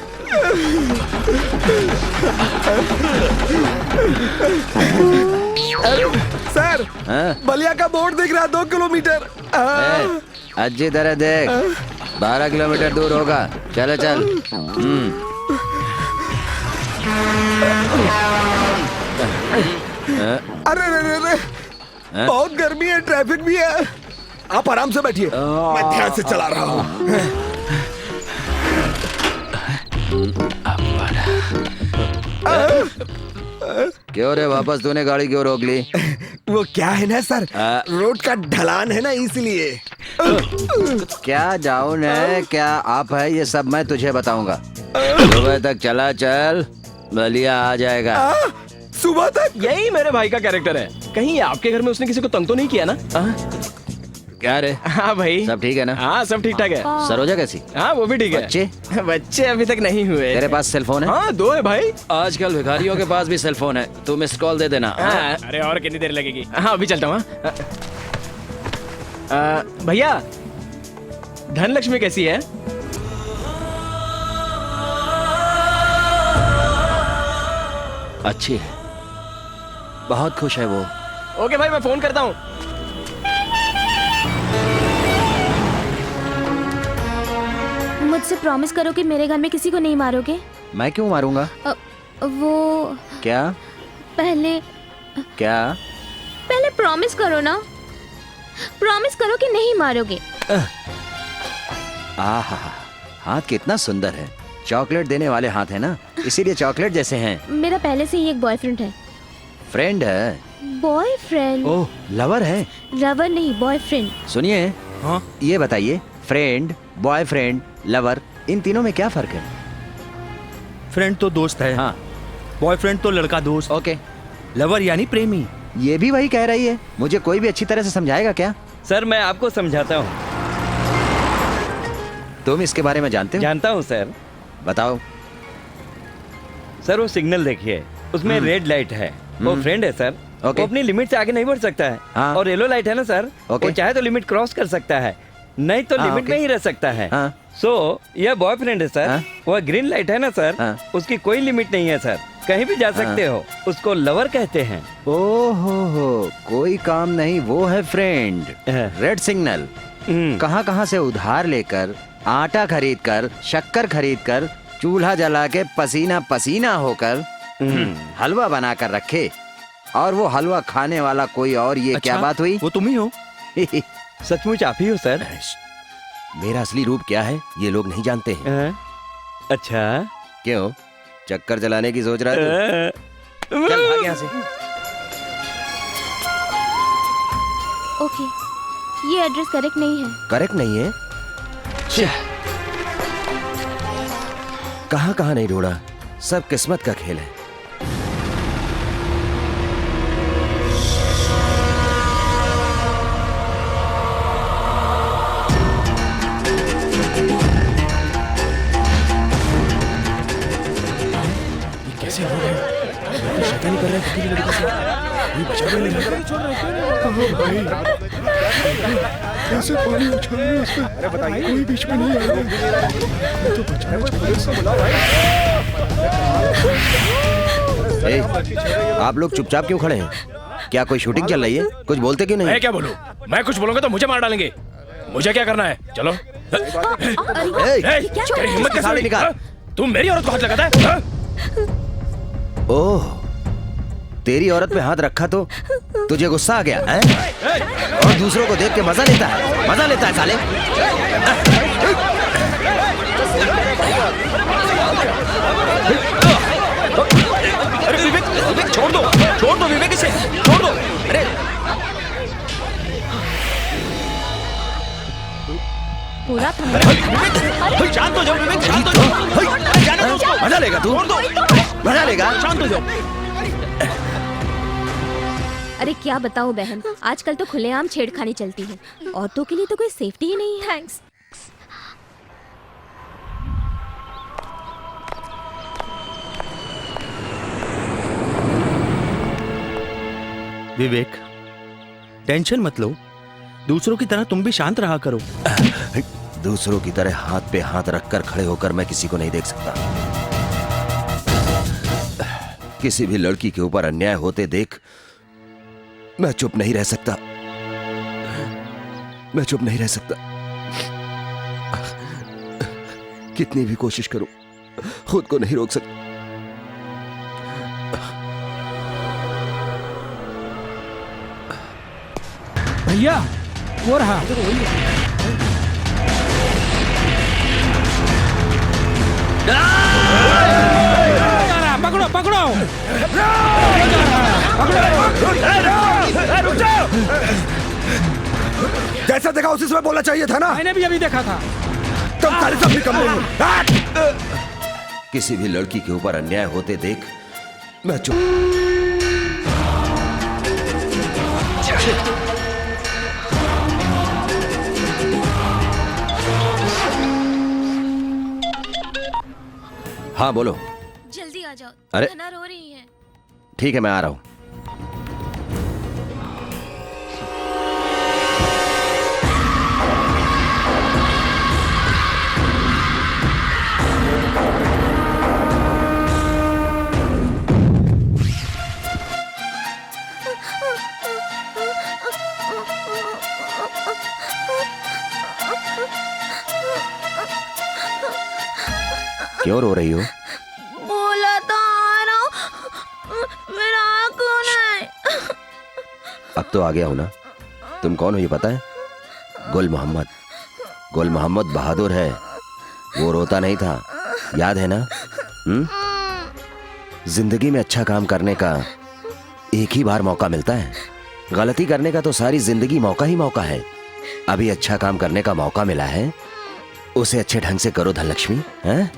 सर बलिया का बोर्ड दिख रहा है 2 किलोमीटर। अच्छी तरह देख, 12 किलोमीटर दूर होगा। चलो चल। अरे बहुत गर्मी है, ट्रैफिक भी है। आप आराम से बैठिए, मैं ध्यान से चला रहा हूँ। क्यों रे वापस तूने गाड़ी क्यों रोक ली? वो क्या है ना सर, रोड का ढलान है ना इसलिए। क्या डाउन है क्या आप है ये सब मैं तुझे बताऊंगा। सुबह तक चला चल, बलिया आ जाएगा। सुबह तक? यही मेरे भाई का कैरेक्टर है। कहीं आपके घर में उसने किसी को तंग तो नहीं किया ना? क्या रे? हाँ भाई सब ठीक है ना? हाँ सब ठीक ठाक है। सरोजा कैसी? हाँ वो भी ठीक है। बच्चे? बच्चे अभी तक नहीं हुए। तेरे पास सेल फोन है? हाँ 2 है भाई। आजकल भिखारियों के पास भी सेल फोन है, तू मिस्ड कॉल दे देना। अरे और कितनी देर लगेगी? हाँ अभी चलता हूँ। भैया धनलक्ष्मी कैसी है? अच्छी है, बहुत खुश है वो। ओके भाई मैं फोन करता हूँ। मुझसे प्रॉमिस करो कि मेरे घर में किसी को नहीं मारोगे। मैं क्यों मारूंगा? वो क्या? पहले प्रॉमिस करो ना, प्रॉमिस करो कि नहीं मारोगे। आहा, हाथ कितना सुंदर है, चॉकलेट देने वाले हाथ है ना, इसीलिए चॉकलेट जैसे हैं। मेरा पहले से ही एक बॉयफ्रेंड है। फ्रेंड है? बॉयफ्रेंड। ओह लवर है? लवर नहीं, बॉयफ्रेंड। सुनिए, हाँ ये बताइए, फ्रेंड, बॉयफ्रेंड, लवर, इन तीनों में क्या फर्क है? फ्रेंड तो दोस्त है, हाँ। बॉयफ्रेंड तो लड़का दोस्त। ओके। लवर यानी प्रेमी। ये भी वही कह रही है। मुझे कोई भी अच्छी तरह से समझाएगा क्या? सर मैं आपको समझाता हूँ। तुम इसके बारे में जानते हो? जानता हूँ सर। बताओ। सर वो सिग्नल देखिए, उसमें रेड लाइट है, वो फ्रेंड है सर। वो अपनी लिमिट से आगे नहीं बढ़ सकता है। हाँ। और येलो लाइट है ना सर, वो चाहे तो लिमिट क्रॉस कर सकता है, नहीं तो लिमिट में ही रह सकता है। सो यह बॉयफ्रेंड है सर। वह ग्रीन लाइट है ना सर, उसकी कोई लिमिट नहीं है सर, कहीं भी जा सकते हो। उसको लवर कहते हैं। ओहो, कोई काम नहीं, वो है फ्रेंड। Red signal. कहाँ से उधार लेकर, आटा खरीद कर, शक्कर खरीद कर, चूल्हा जला के पसीना पसीना होकर हलवा बना कर रखे, और वो हलवा खाने वाला कोई और। ये क्या बात हुई? वो तुम ही हो। सचमुच आप ही हो सर। मेरा असली रूप क्या है ये लोग नहीं जानते हैं। अच्छा क्यों, चक्कर चलाने की सोच रहा है? चल भाग यहाँ से। ओके, ये एड्रेस करेक्ट नहीं है। करेक्ट नहीं है? कहाँ नहीं ढूंढा, सब किस्मत का खेल है। कैसे हो गए? शैतानी कर रहे हैं अकेली लड़की से। ये बचा नहीं लगा। भाई कैसे पानी उछल रहा है उसमें? अरे बताइए, कोई बीच में नहीं आ रहा। तो बचाने को पुलिस को बुलाओ भाई। आप लोग चुपचाप क्यों खड़े हैं? क्या कोई शूटिंग चल रही है? कुछ बोलते क्यों नहीं? मैं क्या बोलूं? मैं कुछ बोलूंगा तो मुझे मार डालेंगे। मुझे क्या करना है? चलो। तेरी हिम्मत कैसे हुई? तुम मेरी औरत को हाथ लगाता है? ओह, तेरी औरत पे हाथ रखा तो तुझे गुस्सा आ गया है? और दूसरों को देख के मजा लेता है साले। अरे विवेक, छोड़ दो विवेक, इसे छोड़ दो। अरे पूरा शांत हो जाओ विवेक, शांत हो जाओ। मजा लेगा तू? मजा लेगा? शांत हो जाओ। अरे क्या बताऊं बहन, आजकल तो खुलेआम छेड़खानी चलती है। औरतों के लिए तो कोई सेफ्टी ही नहीं है। थैंक्स। विवेक, टेंशन मत लो, दूसरों की तरह तुम भी शांत रहा करो। दूसरों की तरह हाथ पे हाथ रखकर खड़े होकर मैं किसी को नहीं देख सकता। किसी भी लड़की के ऊपर अन्याय होते देख मैं चुप नहीं रह सकता। मैं चुप नहीं रह सकता। कितनी भी कोशिश करूं, खुद को नहीं रोक सकता। भैया वो रहा। Ah! पकड़ो पकड़ो रुक जाओ। जैसा देखा उसी समय बोलना चाहिए था ना। मैंने भी अभी देखा था। तुम सारे सब निकम्मे। किसी भी लड़की के ऊपर अन्याय होते देख मैं चुप। हाँ बोलो। जल्दी आ जाओ। अरे धना रो रही है। ठीक है मैं आ रहा हूँ। क्यों रो रही हो? बोला तो आ रहा हूँ। मेरा कौन है? अब तो आ गया हूं ना। तुम कौन हो ये पता है? गुल मोहम्मद। गुल मोहम्मद बहादुर है। वो रोता नहीं था, याद है ना? जिंदगी में अच्छा काम करने का एक ही बार मौका मिलता है। गलती करने का तो सारी जिंदगी मौका ही मौका है। अभी अच्छा काम करने का मौका मिला है, उसे अच्छे ढंग से करो धनलक्ष्मी। हैं?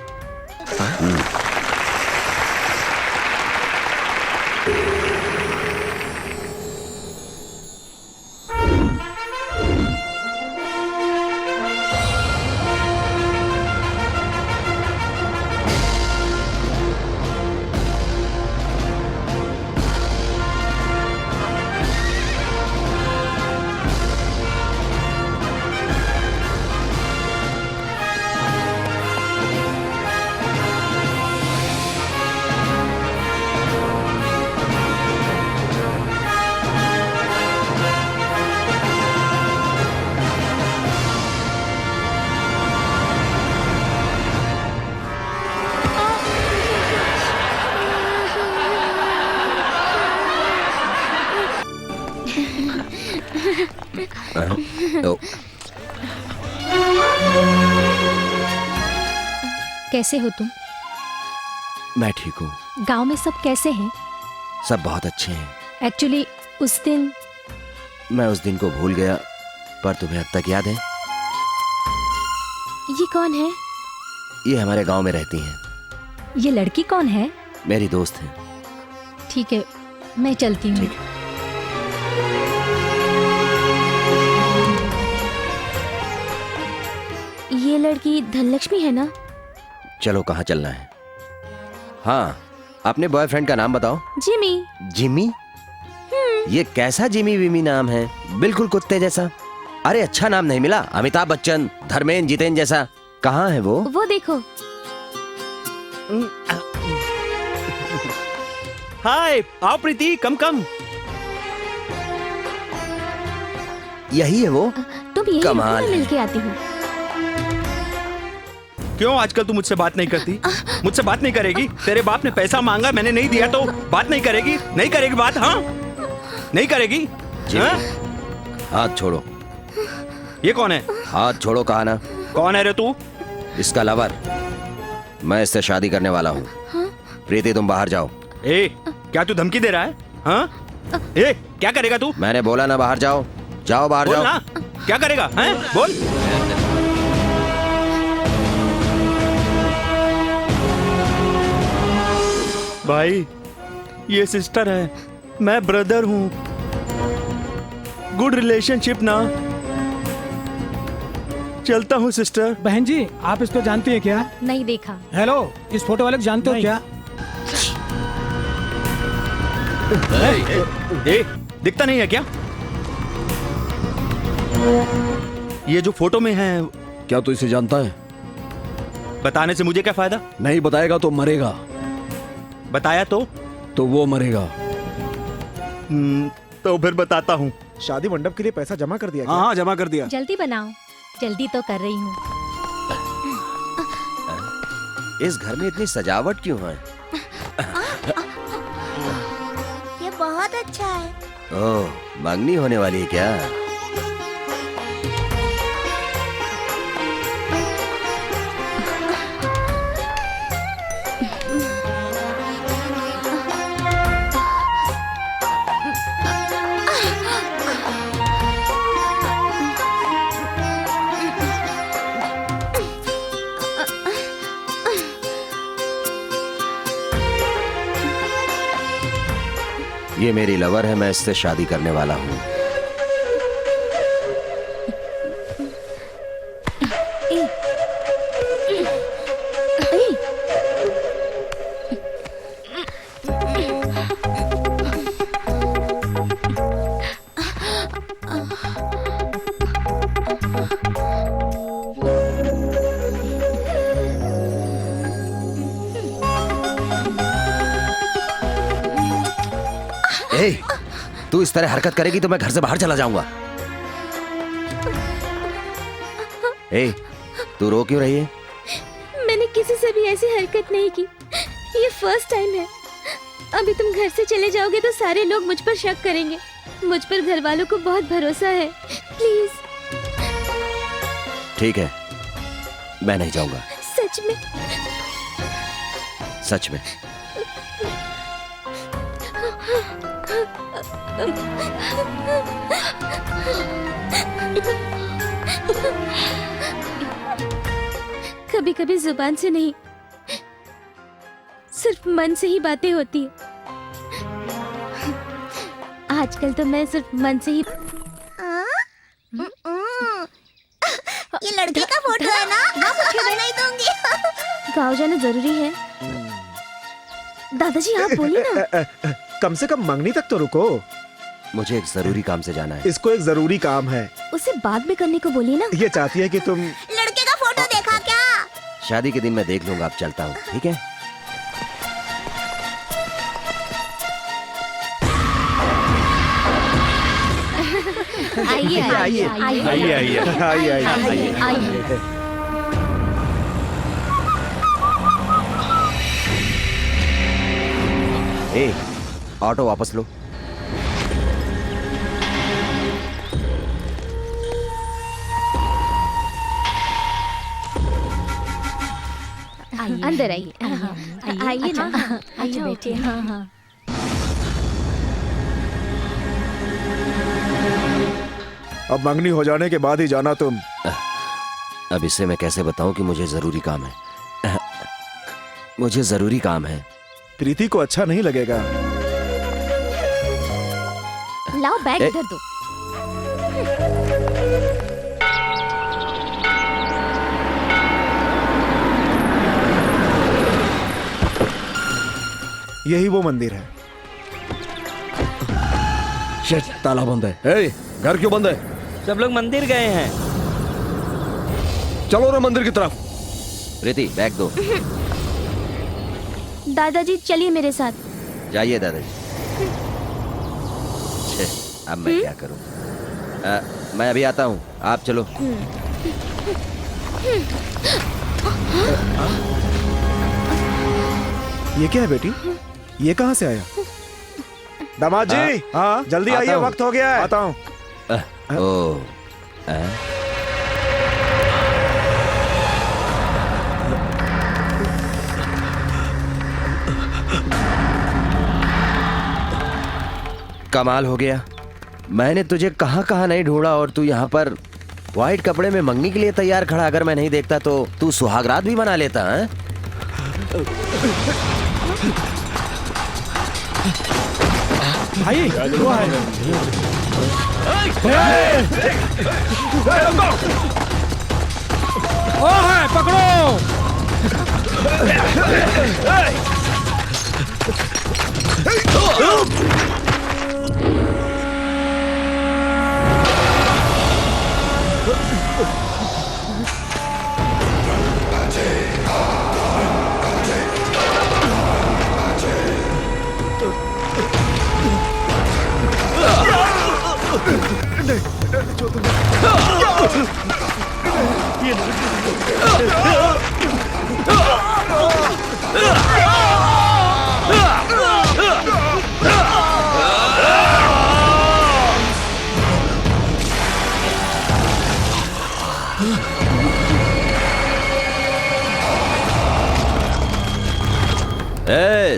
कैसे हो तुम? मैं ठीक हूँ। गांव में सब कैसे हैं? सब बहुत अच्छे हैं। एक्चुअली उस दिन मैं उस दिन को भूल गया, पर तुम्हें अब तक याद है? ये कौन है? ये हमारे गांव में रहती हैं। ये लड़की कौन है? मेरी दोस्त है। ठीक है, मैं चलती हूँ। ये लड़की धनलक्ष्मी है ना? चलो कहाँ चलना है? हाँ, अपने बॉयफ्रेंड का नाम बताओ। जिमी। जिमी? ये कैसा जिमी विमी नाम है? बिल्कुल कुत्ते जैसा। अरे अच्छा नाम नहीं मिला? अमिताभ बच्चन, धर्मेंद्र, जितेंद्र जैसा। कहाँ है वो? वो देखो। हाय, आओ प्रीति, कम कम। यही है वो? तुम यही कमाल है। मिल के आती हूँ। क्यों आजकल तू मुझसे बात नहीं करती? मुझसे बात नहीं करेगी? तेरे बाप ने पैसा मांगा, मैंने नहीं दिया तो बात नहीं करेगी? नहीं करेगी बात? हाँ, नहीं करेगी? हाँ? हाथ छोड़ो। ये कौन है? हाथ छोड़ो कहा ना। कौन है रे तू? इसका लवर। मैं इससे शादी करने वाला हूँ। प्रीति तुम बाहर जाओ। ए, क्या तू धमकी दे रहा है? हाँ? ए, क्या करेगा तू? मैंने बोला ना बाहर जाओ। जाओ बाहर जाओ। ना, क्या करेगा? हैं? बोल। भाई, ये सिस्टर है, मैं ब्रदर हूँ। गुड रिलेशनशिप ना। चलता हूँ सिस्टर। बहन जी, आप इसको जानती हैं क्या? नहीं देखा। हेलो, इस फोटो वाले को जानते हो क्या? ए, दिखता नहीं है क्या? ये जो फोटो में है, क्या तू इसे जानता है? बताने से मुझे क्या फायदा? नहीं बताएगा तो मरेगा। बताया तो वो मरेगा। तो फिर बताता हूँ। शादी मंडप के लिए पैसा जमा कर दिया? हाँ, जमा कर दिया। जल्दी बनाओ। जल्दी तो कर रही हूँ। इस घर में इतनी सजावट क्यों है? ये बहुत अच्छा है। ओह, मंगनी होने वाली है क्या? ये मेरी लवर है, मैं इससे शादी करने वाला हूँ। तू इस तरह हरकत करेगी तो मैं घर से बाहर चला जाऊंगा। तू रो क्यों रही है? मैंने किसी से भी ऐसी हरकत नहीं की, ये फर्स्ट टाइम है। अभी तुम घर से चले जाओगे तो सारे लोग मुझ पर शक करेंगे। मुझ पर घर वालों को बहुत भरोसा है, प्लीज। ठीक है, मैं नहीं जाऊंगा। सच में? सच में। कभी कभी जुबान से नहीं, सिर्फ मन से ही बातें होती है। आजकल तो मैं सिर्फ मन से ही। ये लड़के का फोटो है ना, आप मुझे नहीं दूंगी। गाँव जाना जरूरी है। दादाजी आप बोलिए ना। कम से कम मंगनी तक तो रुको। मुझे एक जरूरी काम से जाना है। इसको एक जरूरी काम है। उसे बाद में करने को बोलिए ना। ये चाहती है कि तुम। लड़के का फोटो देखा क्या? शादी के दिन मैं देख लूंगा, अब चलता हूँ, ठीक है? आइए आइए आइए आइए आइए आइए। ऑटो वापस लो। अंदर आइए आइए ना। अच्छा बैठिए। हाँ हाँ। अब मंगनी हो जाने के बाद ही जाना तुम। अब इससे मैं कैसे बताऊं कि मुझे जरूरी काम है। मुझे जरूरी काम है। प्रीति को अच्छा नहीं लगेगा। लाओ बैग इधर दो। यही वो मंदिर है। शिट, ताला बंद है। ए, घर क्यों बंद है? सब लोग मंदिर गए हैं। चलो ना मंदिर की तरफ। प्रीति बैग दो। दादाजी चलिए मेरे साथ। जाइए दादाजी। अब मैं क्या करूं? मैं अभी आता हूं, आप चलो। ये क्या है बेटी? ये कहाँ से आया? दामाद जी, हाँ जल्दी आइए, वक्त हो गया है। आता हूँ। कमाल हो गया। मैंने तुझे कहाँ कहाँ नहीं ढूंढा और तू यहाँ पर व्हाइट कपड़े में मंगनी के लिए तैयार खड़ा। अगर मैं नहीं देखता तो तू सुहागरात भी मना लेता है। भाई वो है। ओ है, पकड़ो।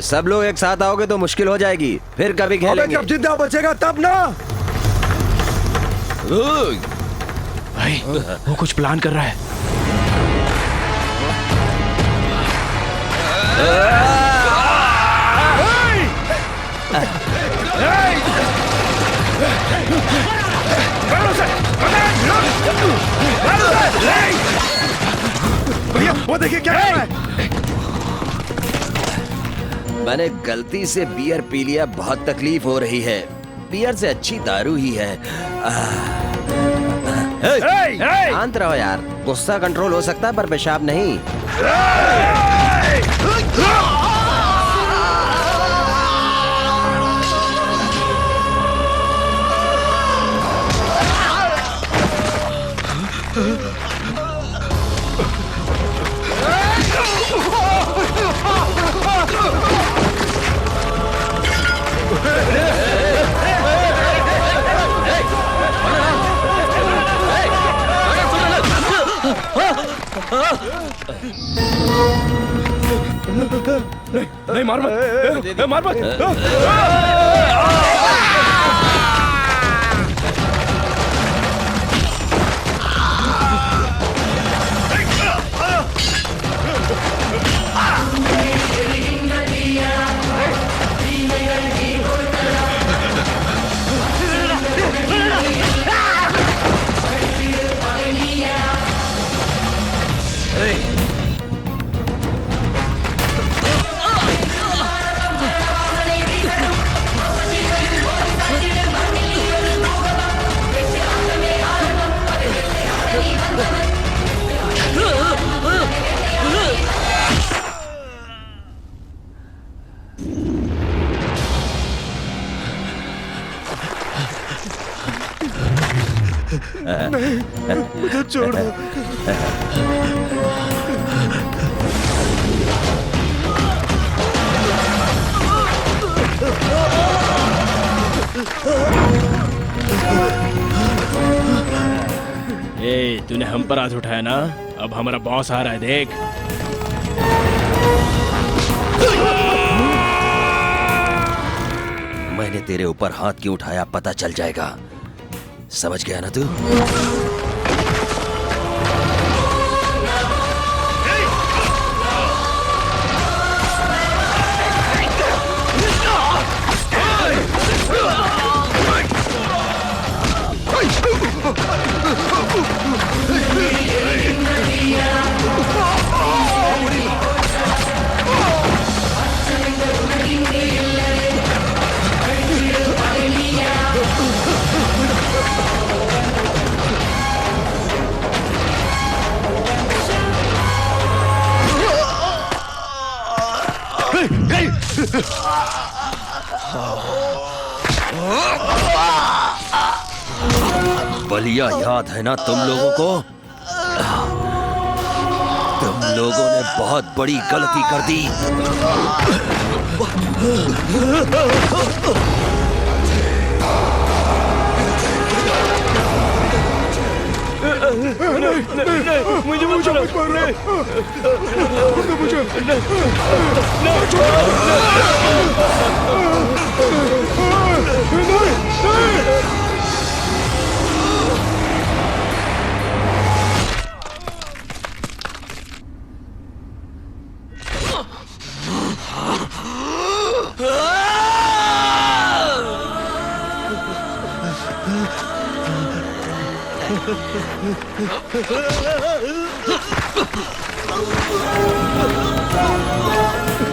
सब लोग एक साथ आओगे तो मुश्किल हो जाएगी, फिर कभी खेलेंगे। जब जिंदा बचेगा तब ना। भाई वो कुछ प्लान कर रहा है। भैया वो देखिए क्या कर रहा है। मैंने गलती से बियर पी लिया, बहुत तकलीफ हो रही है। बियर से अच्छी दारू ही है। शांत रहो यार, गुस्सा कंट्रोल हो सकता है पर पेशाब नहीं। नहीं मार मत, मार मत। मुझे छोड़ दो। ए, तूने हम पर हाथ उठाया ना, अब हमारा बॉस आ रहा है, देख। मैंने तेरे ऊपर हाथ क्यों उठाया पता चल जाएगा, समझ गया ना तू? बलिया याद है ना तुम लोगों को? तुम लोगों ने बहुत बड़ी गलती कर दी। मुझे मुझे मत मारो।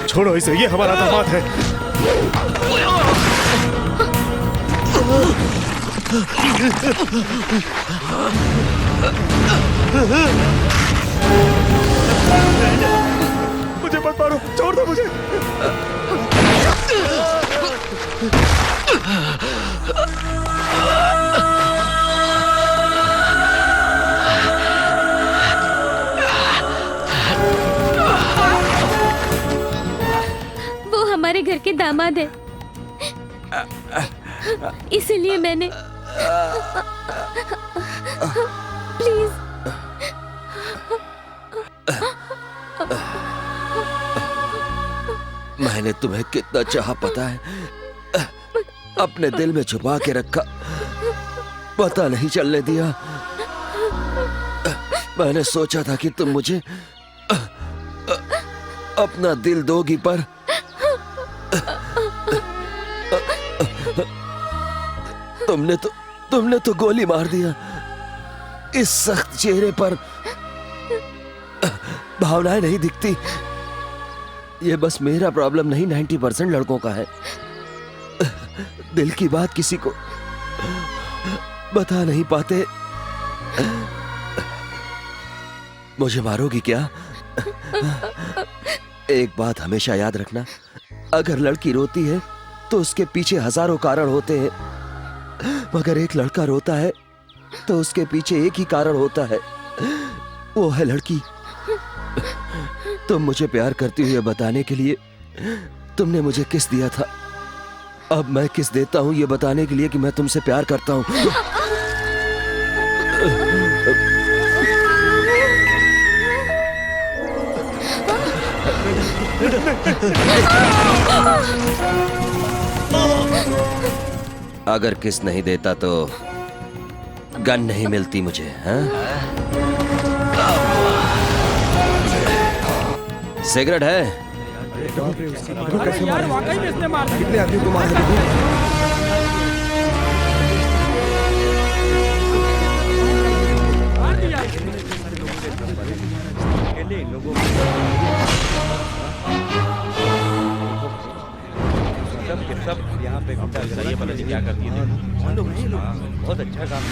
छोड़ो इसे, ये हमारा दामाद है। मुझे मत मारो, छोड़ दो मुझे। वो हमारे घर के दामाद है, इसीलिए मैंने प्लीज मैंने तुम्हें कितना चाहा पता है, अपने दिल में छुपा के रखा, पता नहीं चलने दिया। मैंने सोचा था कि तुम मुझे अपना दिल दोगी, पर तुमने तो गोली मार दिया। इस सख्त चेहरे पर भावनाएं नहीं दिखती। ये बस मेरा प्रॉब्लम नहीं, 90% लड़कों का है। दिल की बात किसी को बता नहीं पाते। मुझे मारोगी क्या? एक बात हमेशा याद रखना, अगर लड़की रोती है तो उसके पीछे हजारों कारण होते हैं, मगर एक लड़का रोता है तो उसके पीछे एक ही कारण होता है, वो है लड़की। तुम मुझे प्यार करती हुई बताने के लिए तुमने मुझे किस दिया था, अब मैं किस देता हूं ये बताने के लिए कि मैं तुमसे प्यार करता हूं। अगर किस नहीं देता तो गन नहीं मिलती मुझे, हाँ? सिगरेट है? यार वाकई में इसने मार दिया। कितने आदमी को मार दिया? सब यहाँ पे पता नहीं क्या करती है। बहुत अच्छा काम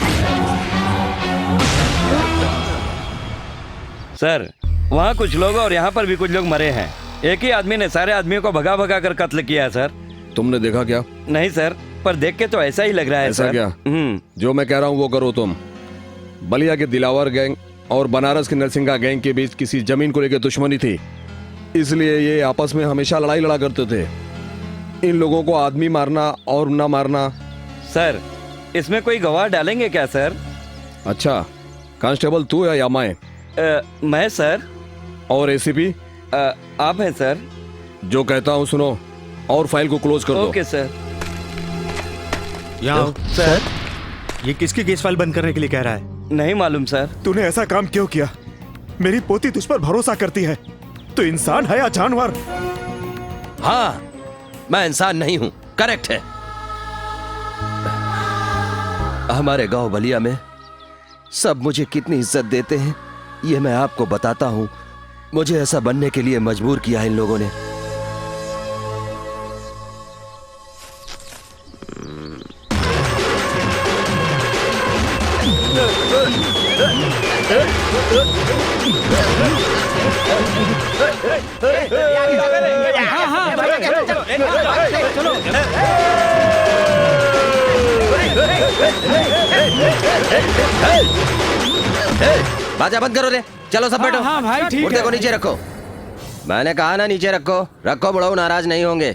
सर। वहाँ कुछ लोग और यहाँ पर भी कुछ लोग मरे हैं। एक ही आदमी ने सारे आदमियों को भगा भगा कर कत्ल किया है सर। तुमने देखा क्या? नहीं सर, पर देख के तो ऐसा ही लग रहा है। ऐसा सर क्या? जो मैं कह रहा हूँ वो करो तुम। बलिया के दिलावर गैंग और बनारस के नरसिंगा गैंग के बीच किसी जमीन को लेकर दुश्मनी थी, इसलिए ये आपस में हमेशा लड़ाई लड़ा करते थे। इन लोगों को आदमी मारना और ना मारना। सर इसमें कोई गवाह डालेंगे क्या सर? अच्छा, कांस्टेबल तू या मैं? मैं सर। और एसीपी? आप हैं सर। जो कहता हूँ सुनो और फाइल को क्लोज कर दो। Okay sir. यहाँ सर ये किसकी केस फाइल बंद करने के लिए कह रहा है? नहीं मालूम सर। तूने ऐसा काम क्यों किया? मेरी पोती तुझ पर भरोसा करती है। तू इंसान है या जानवर? हाँ, मैं इंसान नहीं हूं, करेक्ट है। हमारे गांव बलिया में सब मुझे कितनी इज्जत देते हैं ये मैं आपको बताता हूं। मुझे ऐसा बनने के लिए मजबूर किया है इन लोगों ने। बाजा बंद करो रे, चलो सब बैठो। हाँ भाई ठीक मुर्दे है। को नीचे रखो। मैंने कहा ना नीचे रखो। रखो, बुढ़ऊ नाराज नहीं होंगे।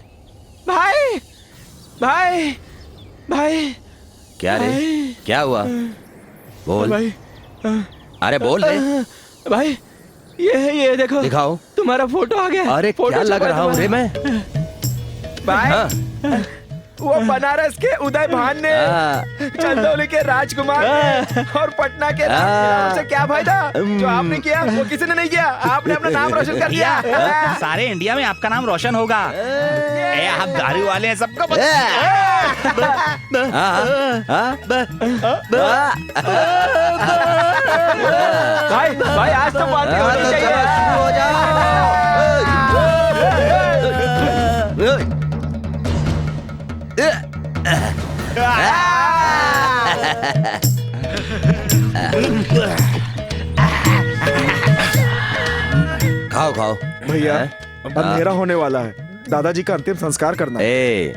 भाई भाई भाई क्या रे, क्या हुआ? बोल भाई। अरे बोल रे। भाई ये देखो, दिखाओ। तुम्हारा फोटो आ गया। अरे फोटो क्या लग रहा हूँ रे मैं? भाई हाँ। वो बनारस के उदय भान ने, चंदौली के राजकुमार ने और पटना के राजकुमार से क्या फायदा? जो आपने किया वो किसी ने नहीं किया। आपने अपना नाम रोशन कर दिया। सारे इंडिया में आपका नाम रोशन होगा। आप दारू वाले हैं, सबको भाई भाई आज तो पार्टी होनी चाहिए। शुरू हो जाओ। खाओ खाओ भैया, अंधेरा होने वाला है। दादाजी का अंतिम संस्कार करना है। ए,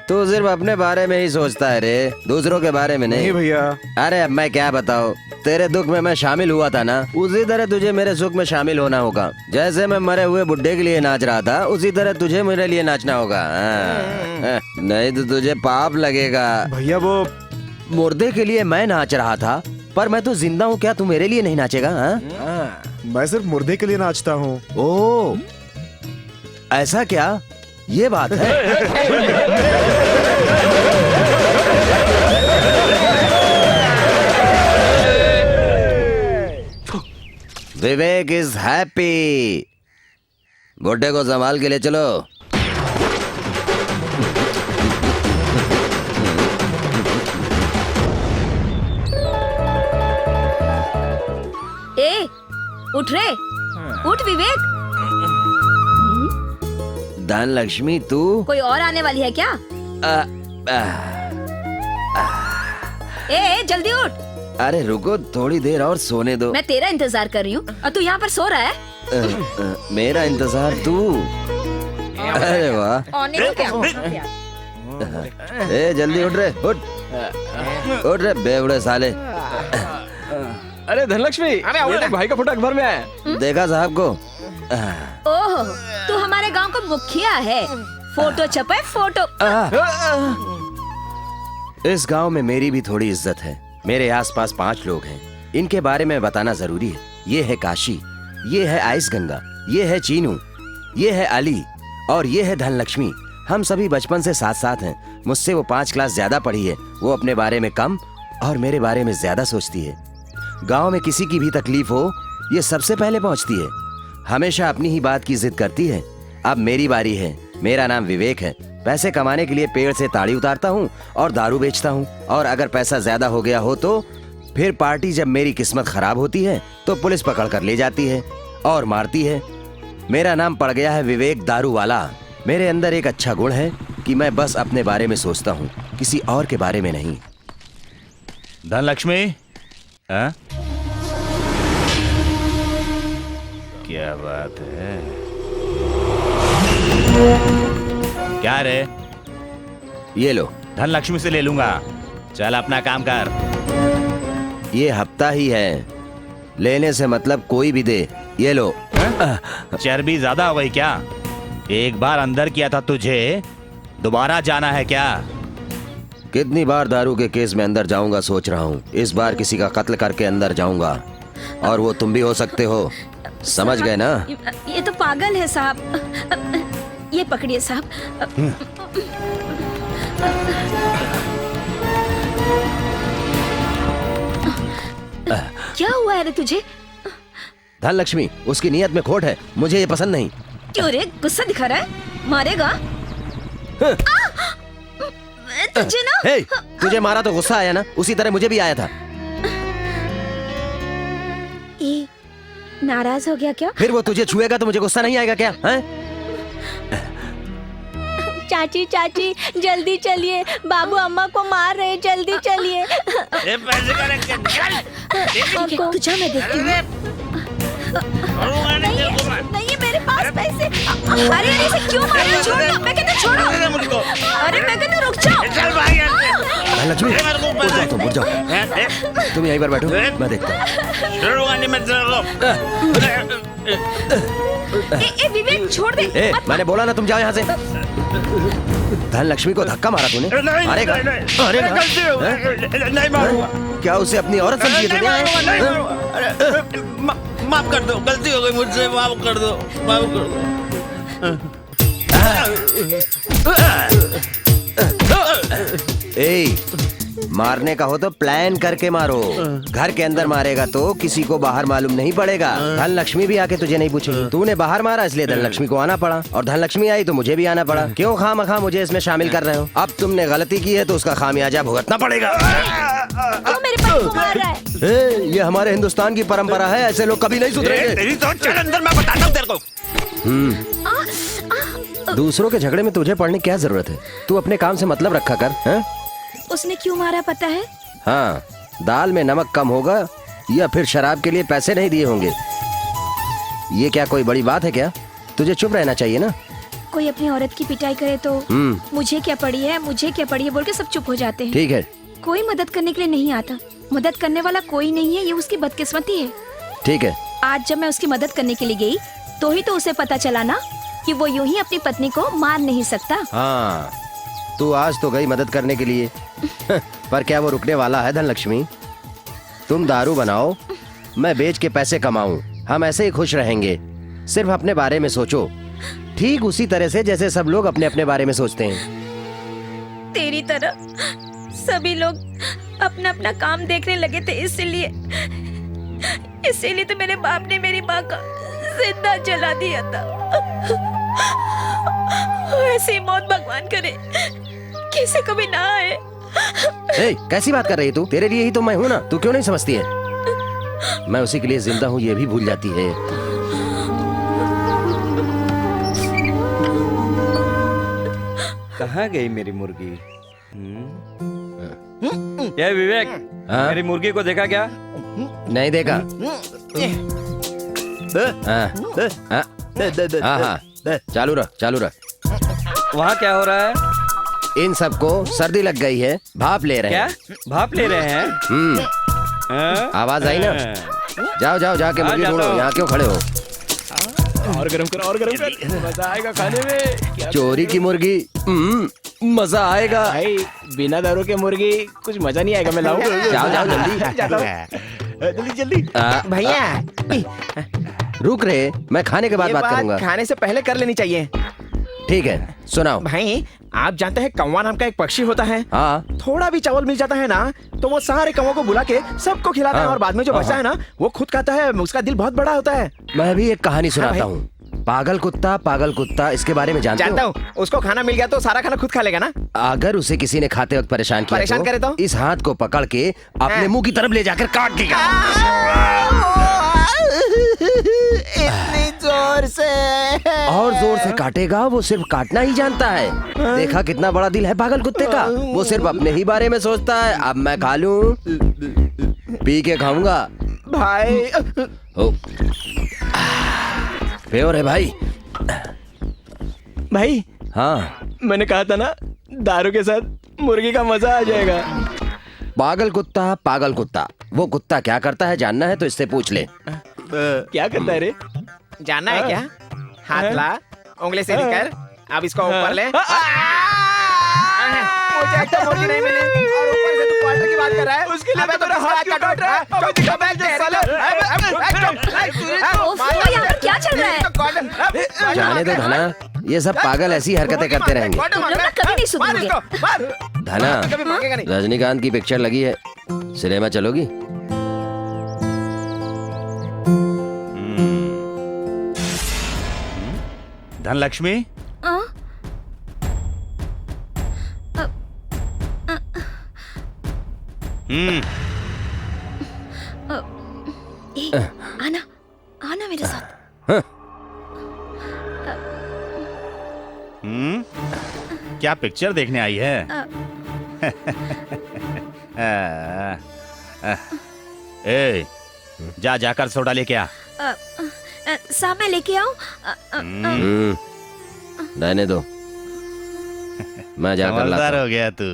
तू सिर्फ अपने बारे में ही सोचता है रे, दूसरों के बारे में नहीं। भैया। अरे अब मैं क्या बताऊं, तेरे दुख में मैं शामिल हुआ था ना, उसी तरह तुझे मेरे सुख में शामिल होना होगा। जैसे मैं मरे हुए बुड्ढे के लिए नाच रहा था, उसी तरह तुझे मेरे लिए नाचना होगा। नहीं तो तुझे पाप लगेगा। भैया वो मुर्दे के लिए मैं नाच रहा था, पर मैं तो जिंदा हूँ, क्या तू मेरे लिए नहीं नाचेगा? मैं सिर्फ मुर्दे के लिए नाचता हूँ। ओ, ऐसा क्या? ये बात है। विवेक इज हैप्पी। बुड्ढे को संभाल के ले चलो। उठ रे, उठ विवेक। धनलक्ष्मी तू कोई और आने वाली है क्या? ए जल्दी उठ। अरे रुको, थोड़ी देर और सोने दो। मैं तेरा इंतजार कर रही हूँ और तू यहाँ पर सो रहा है। मेरा इंतजार तू? अरे वाह। आने को क्या? ए जल्दी उठ रे, उठ रे बेवड़े साले। अरे धनलक्ष्मी, ये तो भाई का फोटो अखबार में आया। देखा साहब को? ओहो, तू हमारे गांव का मुखिया है। फोटो छपे फोटो। इस गांव में मेरी भी थोड़ी इज्जत है। मेरे आसपास 5 लोग हैं, इनके बारे में बताना जरूरी है। ये है काशी, ये है आइस गंगा, ये है चीनू, ये है अली और ये है धनलक्ष्मी। हम सभी बचपन से साथ साथ हैं। मुझसे वो 5 क्लास ज्यादा पढ़ी है। वो अपने बारे में कम और मेरे बारे में ज्यादा सोचती है। गांव में किसी की भी तकलीफ हो, ये सबसे पहले पहुंचती है। हमेशा अपनी ही बात की जिद करती है। अब मेरी बारी है। मेरा नाम विवेक है। पैसे कमाने के लिए पेड़ से ताड़ी उतारता हूँ और दारू बेचता हूँ। और अगर पैसा ज्यादा हो गया हो तो फिर पार्टी जब मेरी किस्मत खराब होती है तो पुलिस पकड़ कर ले जाती है और मारती है। मेरा नाम पड़ गया है विवेक दारू वाला। मेरे अंदर एक अच्छा गुण है कि मैं बस अपने बारे में सोचता हूँ, किसी और के बारे में नहीं। धनलक्ष्मी, हाँ? क्या बात है? क्या रे? ये लो। धनलक्ष्मी से ले लूंगा। चल अपना काम कर। ये हफ्ता ही है, लेने से मतलब कोई भी दे। ये लो। चर्बी ज्यादा हो गई क्या? एक बार अंदर किया था तुझे, दोबारा जाना है क्या? कितनी बार दारू के केस में अंदर जाऊंगा सोच रहा हूँ। इस बार किसी का कत्ल करके अंदर जाऊंगा और वो तुम भी हो सकते हो। समझ गए ना? ये तो पागल है साहब। ये पकड़िए साहब। क्या हुआ है रे तुझे? धनलक्ष्मी, उसकी नियत में खोट है। मुझे ये पसंद नहीं। क्यों रे, गुस्सा दिखा रहा है? मारेगा? तुझे ना? हे, तुझे मारा तो गुस्सा आया ना? उसी तरह मुझे भी आया था। ये नाराज हो गया क्या? फिर वो तुझे छुएगा तो मुझे गुस्सा नहीं आएगा क्या? हैं? चाची चाची जल्दी चलिए, बाबू अम्मा को मार रहे, जल्दी चलिए। तू जा, मैं देखती हूँ। नहीं मेरे पास पैसे। अरे इसे क्यों मार रहे हो? छोड़ो, मैं कहता छोड़ो। अरे मैं कहता रुक जाओ। लक्ष्मी, उठ जाओ तुम, उठ जाओ। तुम यहीं पर बैठो, मैं देखता हूँ। विवेक छोड़ दे। मैंने बोला ना तुम जाओ यहाँ से। धनलक्ष्मी को धक्का मारा तूने? मारेगा? नहीं मारूंगा। क्या उसे अपनी औरत समझिए तुमने? माफ कर दो, गलती हो गई मुझसे, माफ कर दो, माफ कर दो। मारने का हो तो प्लान करके मारो। घर के अंदर मारेगा तो किसी को बाहर मालूम नहीं पड़ेगा। धनलक्ष्मी भी आके तुझे नहीं पूछेगी। तूने बाहर मारा इसलिए धनलक्ष्मी को आना पड़ा, और धनलक्ष्मी आई तो मुझे भी आना पड़ा। क्यों खामखा मुझे इसमें शामिल कर रहे हो? अब तुमने गलती की है तो उसका खामियाजा भुगतना पड़ेगा। मेरे पास को मार रहा है। ये हमारे हिंदुस्तान की परंपरा है, ऐसे लोग कभी नहीं सुधरेंगे। तेरी तो चल अंदर, मैं बताता हूँ तेरे को। दूसरों के झगड़े में तुझे पड़ने क्या जरूरत है? तू अपने काम से मतलब रखा कर। हैं? उसने क्यों मारा पता है? हाँ, दाल में नमक कम होगा या फिर शराब के लिए पैसे नहीं दिए होंगे। ये क्या कोई बड़ी बात है क्या? तुझे चुप रहना चाहिए ना। कोई अपनी औरत की पिटाई करे तो मुझे क्या पड़ी है, मुझे क्या पड़ी है बोल के सब चुप हो जाते हैं। ठीक है। कोई मदद करने के लिए नहीं आता। मदद करने वाला कोई नहीं है, ये उसकी बदकिस्मती है। ठीक है। आज जब मैं उसकी मदद करने के लिए गई तो ही तो उसे पता चला ना कि वो यूं ही अपनी पत्नी को मार नहीं सकता। हाँ, तू आज तो गई मदद करने के लिए पर क्या वो रुकने वाला है? धनलक्ष्मी, तुम दारू बनाओ, मैं बेच के पैसे कमाऊं, हम ऐसे ही खुश रहेंगे। सिर्फ अपने बारे में सोचो, ठीक उसी तरह से जैसे सब लोग अपने अपने बारे में सोचते हैं। तेरी तरह सभी लोग अपना अपना काम देखने लगे थे, इसीलिए तो मेरे बाप ने मेरी माँ का जिंदा जला दिया था। ऐसी मौत भगवान करे किसी को भी ना आए। कैसी बात कर रही है तू? तेरे लिए ही तो मैं हूँ ना, तू क्यों नहीं समझती है? मैं उसी के लिए जिंदा हूँ ये भी भूल जाती है। कहाँ गई मेरी मुर्गी? ये विवेक, मेरी मुर्गी को देखा क्या? नहीं देखा। हाँ, चालू रह। वहाँ क्या हो रहा है? इन सबको सर्दी लग गई है, भाप ले रहे हैं। क्या भाप ले रहे हैं? आवाज आई ना? जाओ जाके मुर्गी ढूंढो, यहाँ क्यों खड़े हो? और गरम कर, मजा आएगा खाने में। चोरी की मुर्गी, मजा आएगा। भाई बिना दारू के मुर्गी कुछ मजा नहीं आएगा। मैं लाऊं? जाओ जल्दी। भैया रुक रहे, मैं खाने के बाद बात करूंगा। खाने से पहले कर लेनी चाहिए। ठीक है, सुनाओ। भाई आप जानते हैं कौवा नाम का एक पक्षी होता है। हाँ। थोड़ा भी चावल मिल जाता है ना तो वो सारे कौवों को बुला के सबको खिलाता है और बाद में जो बचता है ना वो खुद खाता है। उसका दिल बहुत बड़ा होता है। मैं भी एक कहानी सुनाता हूँ। पागल कुत्ता, इसके बारे में जानता हूँ। उसको खाना मिल गया तो सारा खाना खुद खा लेगा ना। अगर उसे किसी ने खाते वक्त परेशान करे तो इस हाथ को पकड़ के अपने मुंह की तरफ ले जाकर काट देगा। इतनी जोर से और जोर से काटेगा। वो सिर्फ काटना ही जानता है। देखा कितना बड़ा दिल है पागल कुत्ते का। वो सिर्फ अपने ही बारे में सोचता है। अब मैं खा लूं, पी के खाऊंगा भाई। प्योर है भाई। भाई हाँ, मैंने कहा था ना दारू के साथ मुर्गी का मजा आ जाएगा। पागल कुत्ता। वो कुत्ता क्या करता है जानना है तो इससे पूछ ले। क्या करता है रे? जानना है क्या? हाथ ला, उंगली से निकल। अब इसको ऊपर ले। मुझे एक तो मुर्गी नहीं मिली और ऊपर से तू क्वार्टर की बात कर रहा है। उसके लिए तो मेरा हाथ काट रहा है। क्या चल रहा है? जाने दो धना, ये सब पागल ऐसी हरकतें करते रहेंगे। कभी नहीं सुधरोगे। धना, रजनीकांत की पिक्चर लगी है, सिनेमा चलोगी? धनलक्ष्मी, आना मेरे साथ। क्या पिक्चर देखने आई है? ए, जाकर सोडा लेके आ। साहब मैं लेके आऊं? रहने दो, मैं जाकर लाता समझदार हो गया तू।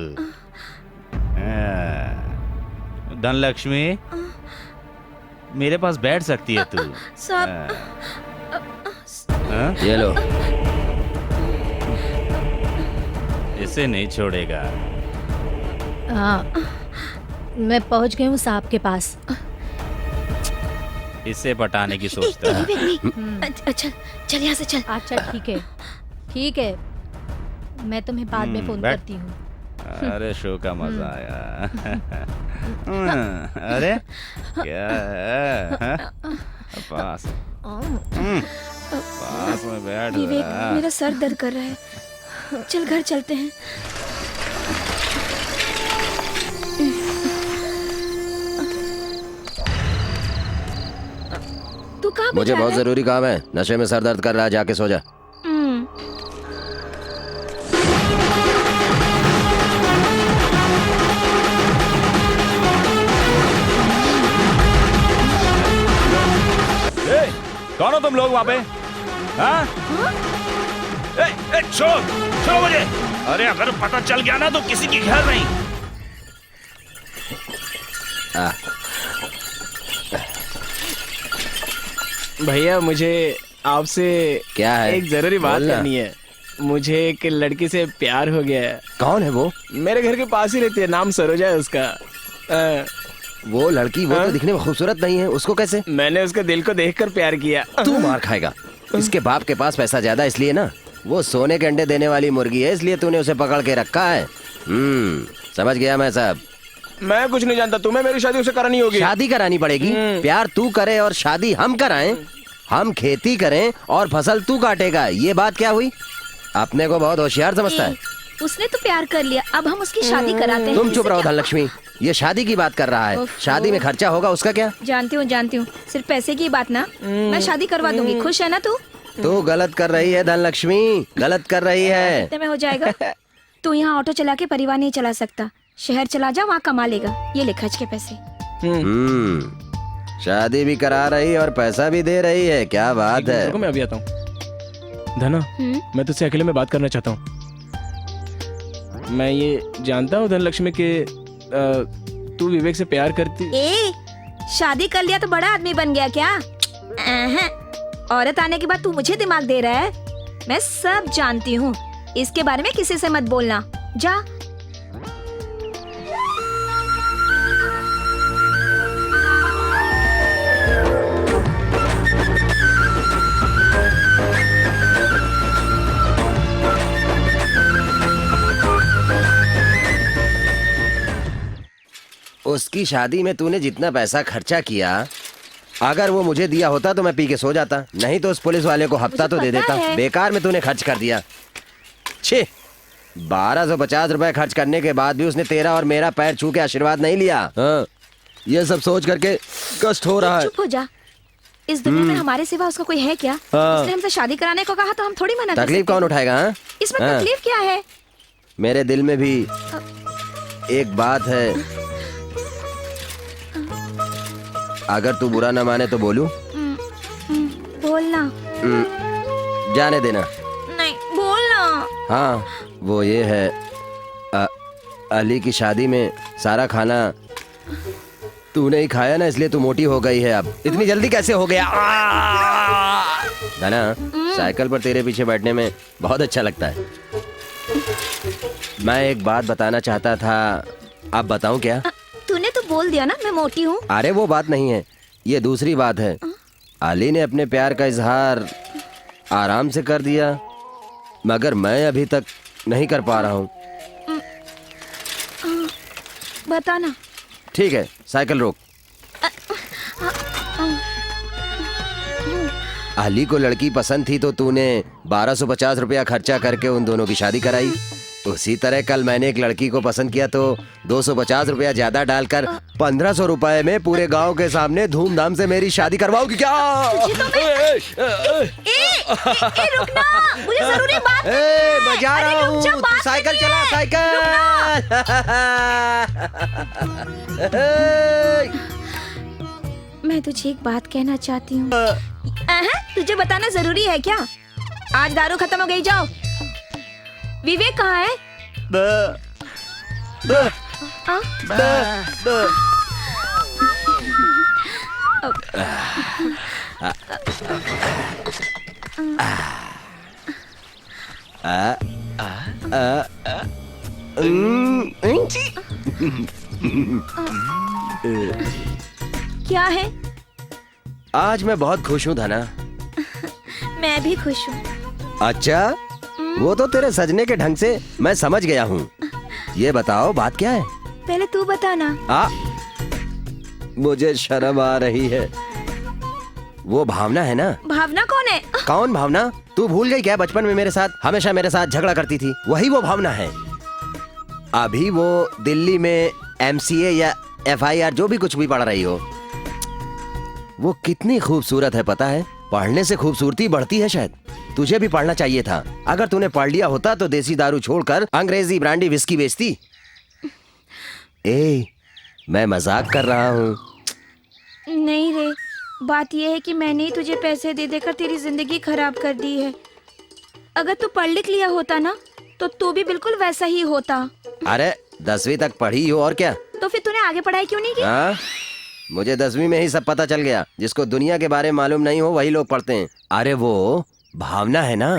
धनलक्ष्मी, मेरे पास बैठ सकती है तू। ये लो। इसे नहीं छोड़ेगा। मैं पहुंच गई हूँ साहब के पास। इसे पटाने की सोचता है। अच्छा चल यहाँ से चल। अच्छा ठीक है, मैं तुम्हें बाद में फोन करती हूँ। अरे शो का मजा आया। अरे क्या है? पास में बैठ। विवेक, मेरा सर दर्द कर रहा है। चल घर चलते हैं। तू कहाँ पे मुझे बहुत जरूरी काम है। नशे में सर दर्द कर रहा है, जाके सो जा। कौन हो तुम लोग वहाँ पे? हाँ? छोड़ो मुझे। अरे अगर पता चल गया ना तो किसी की खैर नहीं। भैया मुझे आपसे क्या है? एक जरूरी बात करनी है। मुझे एक लड़की से प्यार हो गया है। कौन है वो? मेरे घर के पास ही रहती है, नाम सरोजा है उसका। वो लड़की वो तो दिखने में खूबसूरत नहीं है, उसको कैसे? मैंने उसके दिल को देखकर प्यार किया। तू मार खाएगा। इसके बाप के पास पैसा ज्यादा इसलिए ना। वो सोने के अंडे देने वाली मुर्गी है, इसलिए तूने उसे पकड़ के रखा है। समझ गया मैं सब। मैं कुछ नहीं जानता। तुम्हें मेरी शादी उससे करानी होगी। शादी करानी पड़ेगी। प्यार तू करे और शादी हम कराएं। हम खेती करें और फसल तू काटेगा। ये बात क्या हुई? अपने को बहुत होशियार समझता है। उसने तो प्यार कर लिया, अब हम उसकी शादी कराते हैं। तुम चुप रहो धनलक्ष्मी। ये शादी की बात कर रहा है। शादी में खर्चा होगा, उसका क्या? जानती हूँ, सिर्फ पैसे की बात ना। मैं शादी करवा दूंगी, खुश है ना तू? तू गलत कर रही है धनलक्ष्मी, गलत कर रही है। इतने में हो जाएगा। तू यहाँ ऑटो चला के परिवार नहीं चला सकता, शहर चला जा, वहाँ कमा लेगा। ये ले खर्च के पैसे। शादी भी करा रही और पैसा भी दे रही है, क्या बात है। मैं अभी आता हूँ। धना, मैं तुझसे अकेले में बात करना चाहता हूँ। मैं ये जानता हूँ धनलक्ष्मी के तू विवेक से प्यार करती। शादी कर लिया तो बड़ा आदमी बन गया क्या? औरत आने के बाद तू मुझे दिमाग दे रहा है? मैं सब जानती हूँ, इसके बारे में किसी से मत बोलना। जा। उसकी शादी में तूने जितना पैसा खर्चा किया, अगर वो मुझे दिया होता तो मैं पी के सो जाता, नहीं तो उस पुलिस वाले को हफ्ता तो दे देता। बेकार में तूने खर्च कर दिया। छे 1250 रुपए खर्च करने के बाद भी उसने तेरा और मेरा पैर छू के आशीर्वाद नहीं लिया। हाँ, ये सब सोच करके कष्ट हो रहा है। चुप हो जा। इस दुनिया में हमारे सिवा उसका कोई है क्या? उसने हमसे शादी कराने को कहा तो हम थोड़ी मना कर सकते। तकलीफ कौन उठाएगा? हाँ? इसमें तकलीफ क्या है? मेरे दिल में भी एक बात है, अगर तू बुरा ना माने तो बोलूं? बोलना। जाने देना। नहीं, बोलना। हाँ, वो ये है, अली की शादी में सारा खाना तूने ही खाया ना, इसलिए तू मोटी हो गई है। अब इतनी जल्दी कैसे हो गया? धना, साइकिल पर तेरे पीछे बैठने में बहुत अच्छा लगता है। मैं एक बात बताना चाहता था, अब बताऊं क्या? तूने तो बोल दिया ना मैं मोटी हूँ। अरे वो बात नहीं है, ये दूसरी बात है। अली ने अपने प्यार का इजहार आराम से कर दिया, मगर मैं अभी तक नहीं कर पा रहा हूँ। बताना। ठीक है, साइकिल रोक। अली को लड़की पसंद थी तो तूने 1250 रुपया खर्चा करके उन दोनों की शादी कराई। उसी तरह कल मैंने एक लड़की को पसंद किया तो 250 रुपया ज्यादा डालकर 1500 रुपए में पूरे गांव के सामने धूमधाम से मेरी शादी करवाओगी क्या? रुकना, मुझे जरूरी बात बजा रहा हूँ, साइकिल चला, साइकिल। मैं तुझे एक बात कहना चाहती हूँ। तुझे बताना जरूरी है क्या? आज दारू खत्म हो गई, जाओ। विवेक कहाँ है? क्या है? आज मैं बहुत खुश हूँ धना। मैं भी खुश हूँ। अच्छा, वो तो तेरे सजने के ढंग से मैं समझ गया हूँ। ये बताओ बात क्या है? पहले तू बताना। मुझे शर्म आ रही है। वो भावना है ना? भावना कौन है? कौन भावना? तू भूल गई क्या? बचपन में मेरे साथ हमेशा मेरे साथ झगड़ा करती थी, वही वो भावना है। अभी वो दिल्ली में MCA या FIR जो भी कुछ भी पढ़ रही हो। वो कितनी खूबसूरत है पता है? पढ़ने से खूबसूरती बढ़ती है शायद। तुझे भी पढ़ना चाहिए था। अगर तूने पढ़ लिया होता तो देसी दारू छोड़कर अंग्रेजी ब्रांडी विस्की बेचती। मैं मजाक कर रहा हूँ। नहीं रे, बात यह है कि मैंने ही तुझे पैसे दे देकर तेरी जिंदगी खराब कर दी है। अगर तू पढ़ लिख लिया होता ना तो तू भी बिल्कुल वैसा ही होता। अरे 10वीं तक पढ़ी हो और क्या? तो फिर तूने आगे पढ़ाई क्यों नहीं की? मुझे 10वीं में ही सब पता चल गया। जिसको दुनिया के बारे में मालूम नहीं हो वही लोग पढ़ते हैं। अरे वो भावना है ना।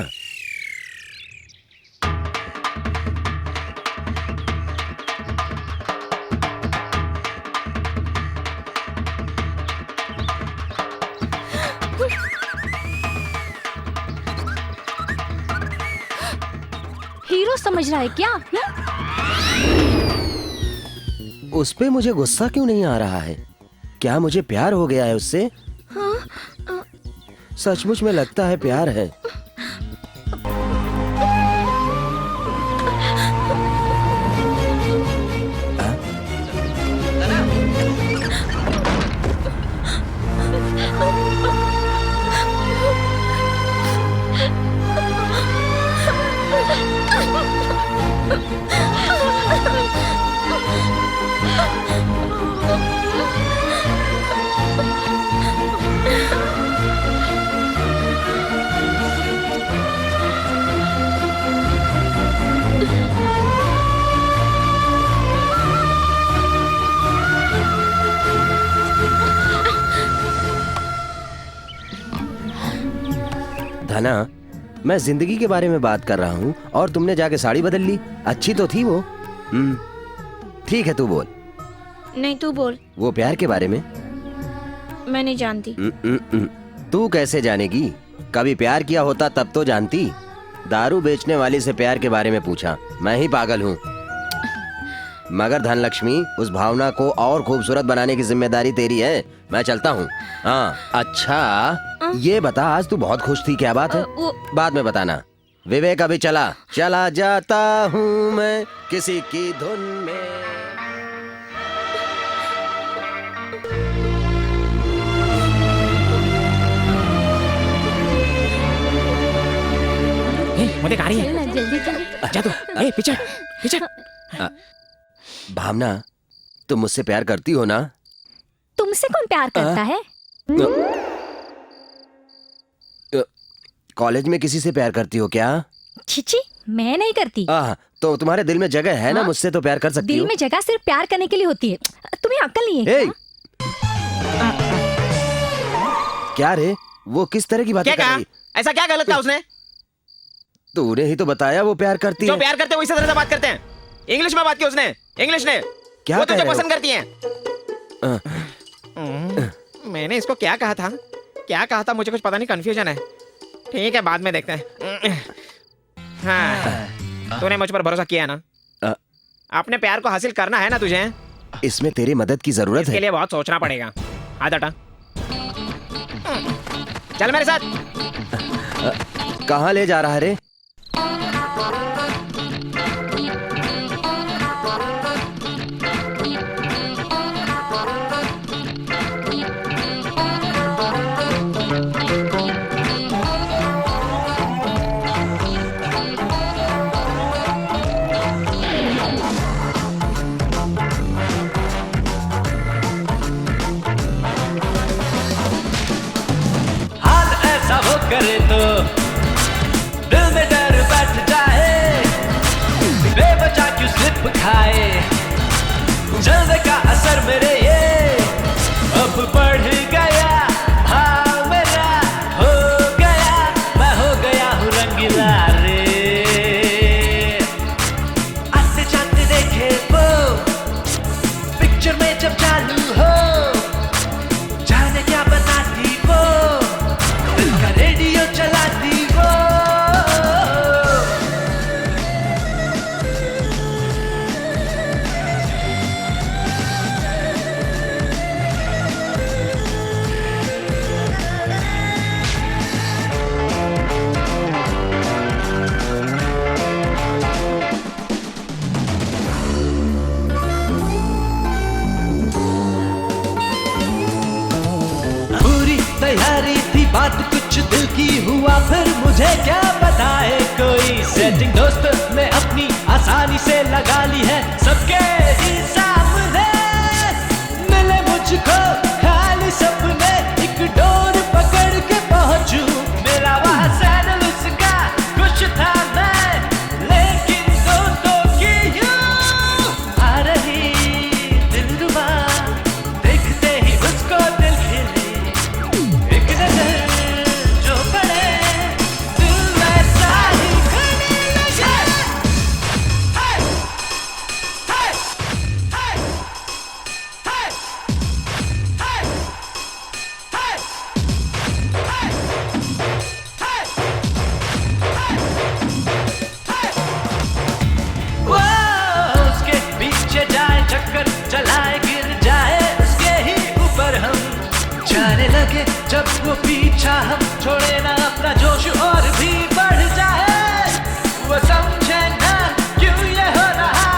हीरो समझ रहा है क्या? उस पे मुझे गुस्सा क्यों नहीं आ रहा है? क्या मुझे प्यार हो गया है उससे? सचमुच में लगता है प्यार है। धना, मैं जिंदगी के बारे में बात कर रहा हूँ और तुमने जाके साड़ी बदल ली। अच्छी तो थी वो। ठीक है, तू बोल। नहीं, तू बोल। वो प्यार के बारे में मैं नहीं जानती। तू कैसे जानेगी? कभी प्यार किया होता तब तो जानती। दारू बेचने वाली से प्यार के बारे में पूछा, मैं ही पागल हूँ। मगर धनलक्ष्मी, उस भावना को और खूबसूरत बनाने की जिम्मेदारी तेरी है। मैं चलता हूँ। हाँ, अच्छा ये बता, आज तू बहुत खुश थी, क्या बात है? बाद में बताना। विवेक अभी चला जाता हूँ मैं किसी की धुन में। मुझे गाड़ी है। जल्दी चल। जा तू। पीछे। भावना, तुम मुझसे प्यार करती हो ना? तुमसे कौन प्यार करता है? कॉलेज में किसी से प्यार करती हो क्या? छिची, मैं नहीं करती। तो तुम्हारे दिल में जगह है ना? मुझसे तो प्यार कर सकती हो। दिल में जगह सिर्फ प्यार करने के लिए होती है। तुम्हें अक्ल नहीं है क्या रे? वो किस तरह की बातें कर रही? ऐसा क्या गलत कहा उसने? तूने ही तो बताया वो प्यार करती है। जो प्यार करते हैं वो इसी तरह से बात करते हैं। इंग्लिश में बात की उसने। इंग्लिश ने। क्या वो तुझे पसंद करती है। मैंने इसको क्या कहा था मुझे कुछ पता नहीं, कंफ्यूजन है। ठीक है, बाद में देखते हैं। हाँ, तूने मुझ पर भरोसा किया ना? अपने प्यार को हासिल करना है ना तुझे? इसमें तेरी मदद की जरूरत है। इसके लिए बहुत सोचना पड़ेगा। आदटा, चल मेरे साथ। कहाँ ले जा रहा है रे? करे तो दिल में डर बैठ जाए, बेवजह क्यों स्लिप खाए, जल्द का असर मेरे ये अब बढ़ गया। हाँ मेरा हो गया, मैं हो गया हूँ रंगीला रे। आते जाते देखे वो पिक्चर में जब चालू हो, जाने क्या बताती वो, रेडियो चलाती वो। पूरी तैयारी थी, बात कुछ दिल की हुआ, फिर मुझे क्या बताए कोई। सेटिंग दोस्त ने अपनी आसानी से लगा ली है, सबके ही सामने मिले मुझको खाली सपने। एक डोर पकड़ के पहुंचूं, मेरा वहाँ सैडल उसका कुछ था मैं, लेकिन दोस्तों की यूं आ रही दिलरुबा, देखते ही उसको दिल खिले। एक नजर जो पड़े, दिल वैसा ही करने लगे। वो उसके पीछे जाए, चक्कर चलाए, गिर जाए उसके ही ऊपर हम जाने लगे। जब वो पीछा हम छोड़े ना, अपना जोश और भी बढ़ जाए। वो समझे ना क्यों ये हो रहा,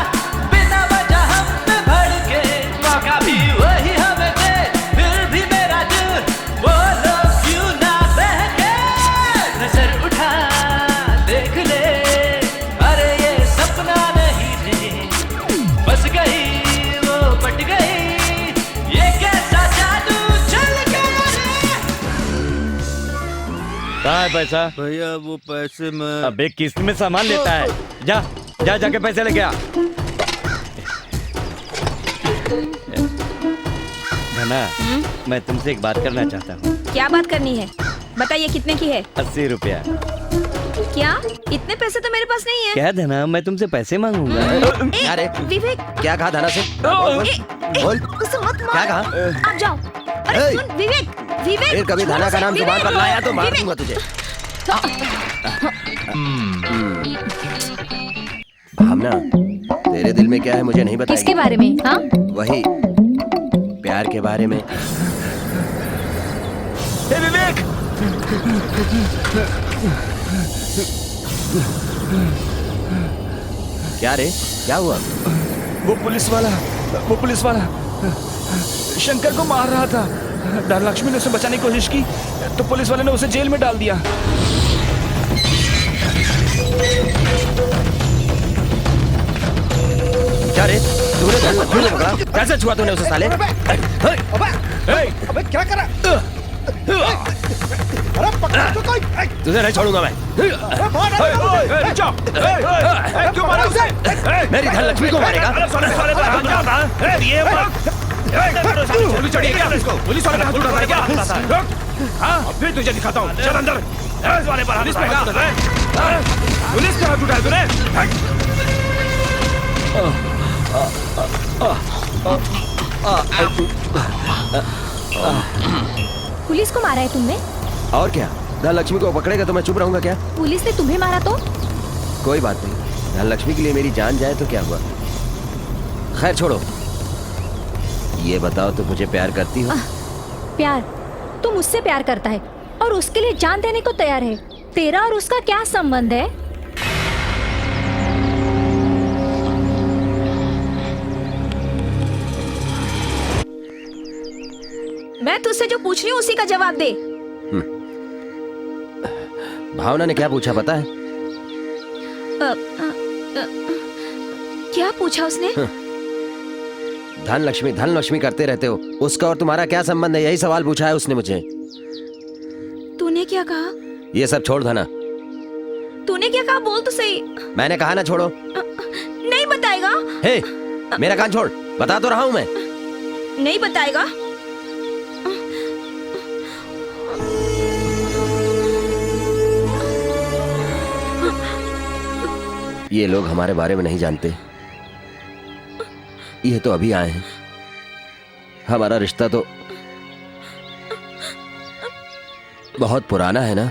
बिना वजह हम पे भड़के। मौका भी वही हमें दे, फिर भी मेरा दिल वो लोग क्यों ना बहके। नजर उठा देख ले, अरे ये सपना नहीं थे, बस गई वो पट गई, ये कैसा जादू चल गया रे। कहाँ है पैसा? भैया वो पैसे में। अबे किस्त में सामान लेता है, जाके पैसे लेके आ। धना, मैं तुमसे एक बात करना चाहता हूँ। क्या बात करनी है? बताइए कितने की है? 80 रुपया। क्या इतने पैसे तो मेरे पास नहीं है। क्या धना, मैं तुमसे पैसे मांगूंगा। अरे विवेक, क्या कहा धना से? बोल उसे मत मार। क्या कहा? आप जाओ। अरे सुन विवेक, विवेक फिर कभी धना का नाम जुबान पर लाया तो मार विवेक। दूंगा तुझे। भावना, तेरे दिल में क्या है मुझे नहीं बताएगी। किसके बारे में? हाँ, वही प्यार के बारे में। विवेक, क्या रे, क्या हुआ? वो पुलिस वाला शंकर को मार रहा था। धनलक्ष्मी ने उसे बचाने की कोशिश की तो पुलिस वाले ने उसे जेल में डाल दिया। क्या रे, तूने धनलक्ष्मी को पकड़ा? कैसे छुआ तूने उसे साले? अबे क्या करा? अरे पकड़ तो कोई। तुझे नहीं छोड़ूंगा मैं। क्यों मारा उसे? मेरी धनलक्ष्मी को मारेगा? पुलिस वाले पे हाथ उठा क्या? हाँ, फिर तुझे दिखाता हूँ। चल अंदर। पुलिस वाले पर हाथ उठाया तूने? पुलिस को मारा है तुमने? और क्या, धनलक्ष्मी को पकड़ेगा तो मैं चुप रहूंगा क्या? पुलिस ने तुम्हें मारा तो? कोई बात नहीं, धनलक्ष्मी के लिए मेरी जान जाए तो क्या हुआ। खैर छोड़ो, ये बताओ तो मुझे प्यार करती हो? प्यार? तू मुझसे प्यार करता है और उसके लिए जान देने को तैयार है। तेरा और उसका क्या संबंध है? मैं तुझसे जो पूछ रही हूँ उसी का जवाब दे। भावना ने क्या पूछा पता है? क्या पूछा उसने? धनलक्ष्मी धनलक्ष्मी करते रहते हो, उसका और तुम्हारा क्या संबंध है, यही सवाल पूछा है उसने मुझे। तूने क्या कहा? ये सब छोड़ धना। तूने क्या कहा, बोल तो सही। मैंने कहा ना छोड़ो। नहीं बताएगा? हे, मेरा कान छोड़, बता तो रहा हूं मैं। नहीं बताएगा? ये लोग हमारे बारे में नहीं जानते, ये तो अभी आए हैं। हमारा रिश्ता तो बहुत पुराना है ना।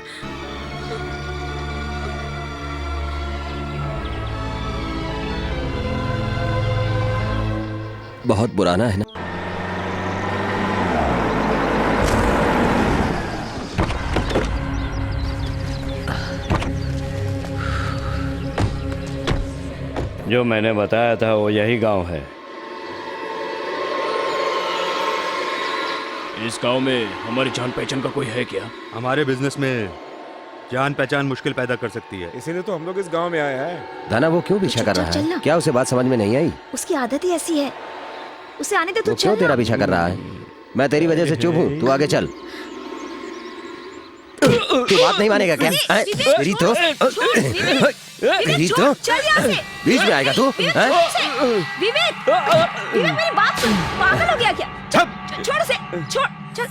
बहुत पुराना है ना। जो मैंने बताया था वो यही गांव है। इस गांव में हमारी जान पहचान का कोई है क्या? हमारे बिजनेस में जान पहचान मुश्किल पैदा कर सकती है, इसीलिए तो हम लोग इस गांव में आए हैं। धना वो क्यों पीछा कर रहा है? क्या उसे बात समझ में नहीं आई? उसकी आदत ही ऐसी है, उसे आने दे। तू वो क्यों तेरा पीछा कर रहा है? मैं तेरी वजह से चुप हूँ, तू आगे चल। तू बात नहीं मानेगा क्या? रीतो, रीतो, बीच में आएगा तू? विवेक, मेरी बात सुन, पागल हो गया क्या? छोड़ उसे, छोड़, चल।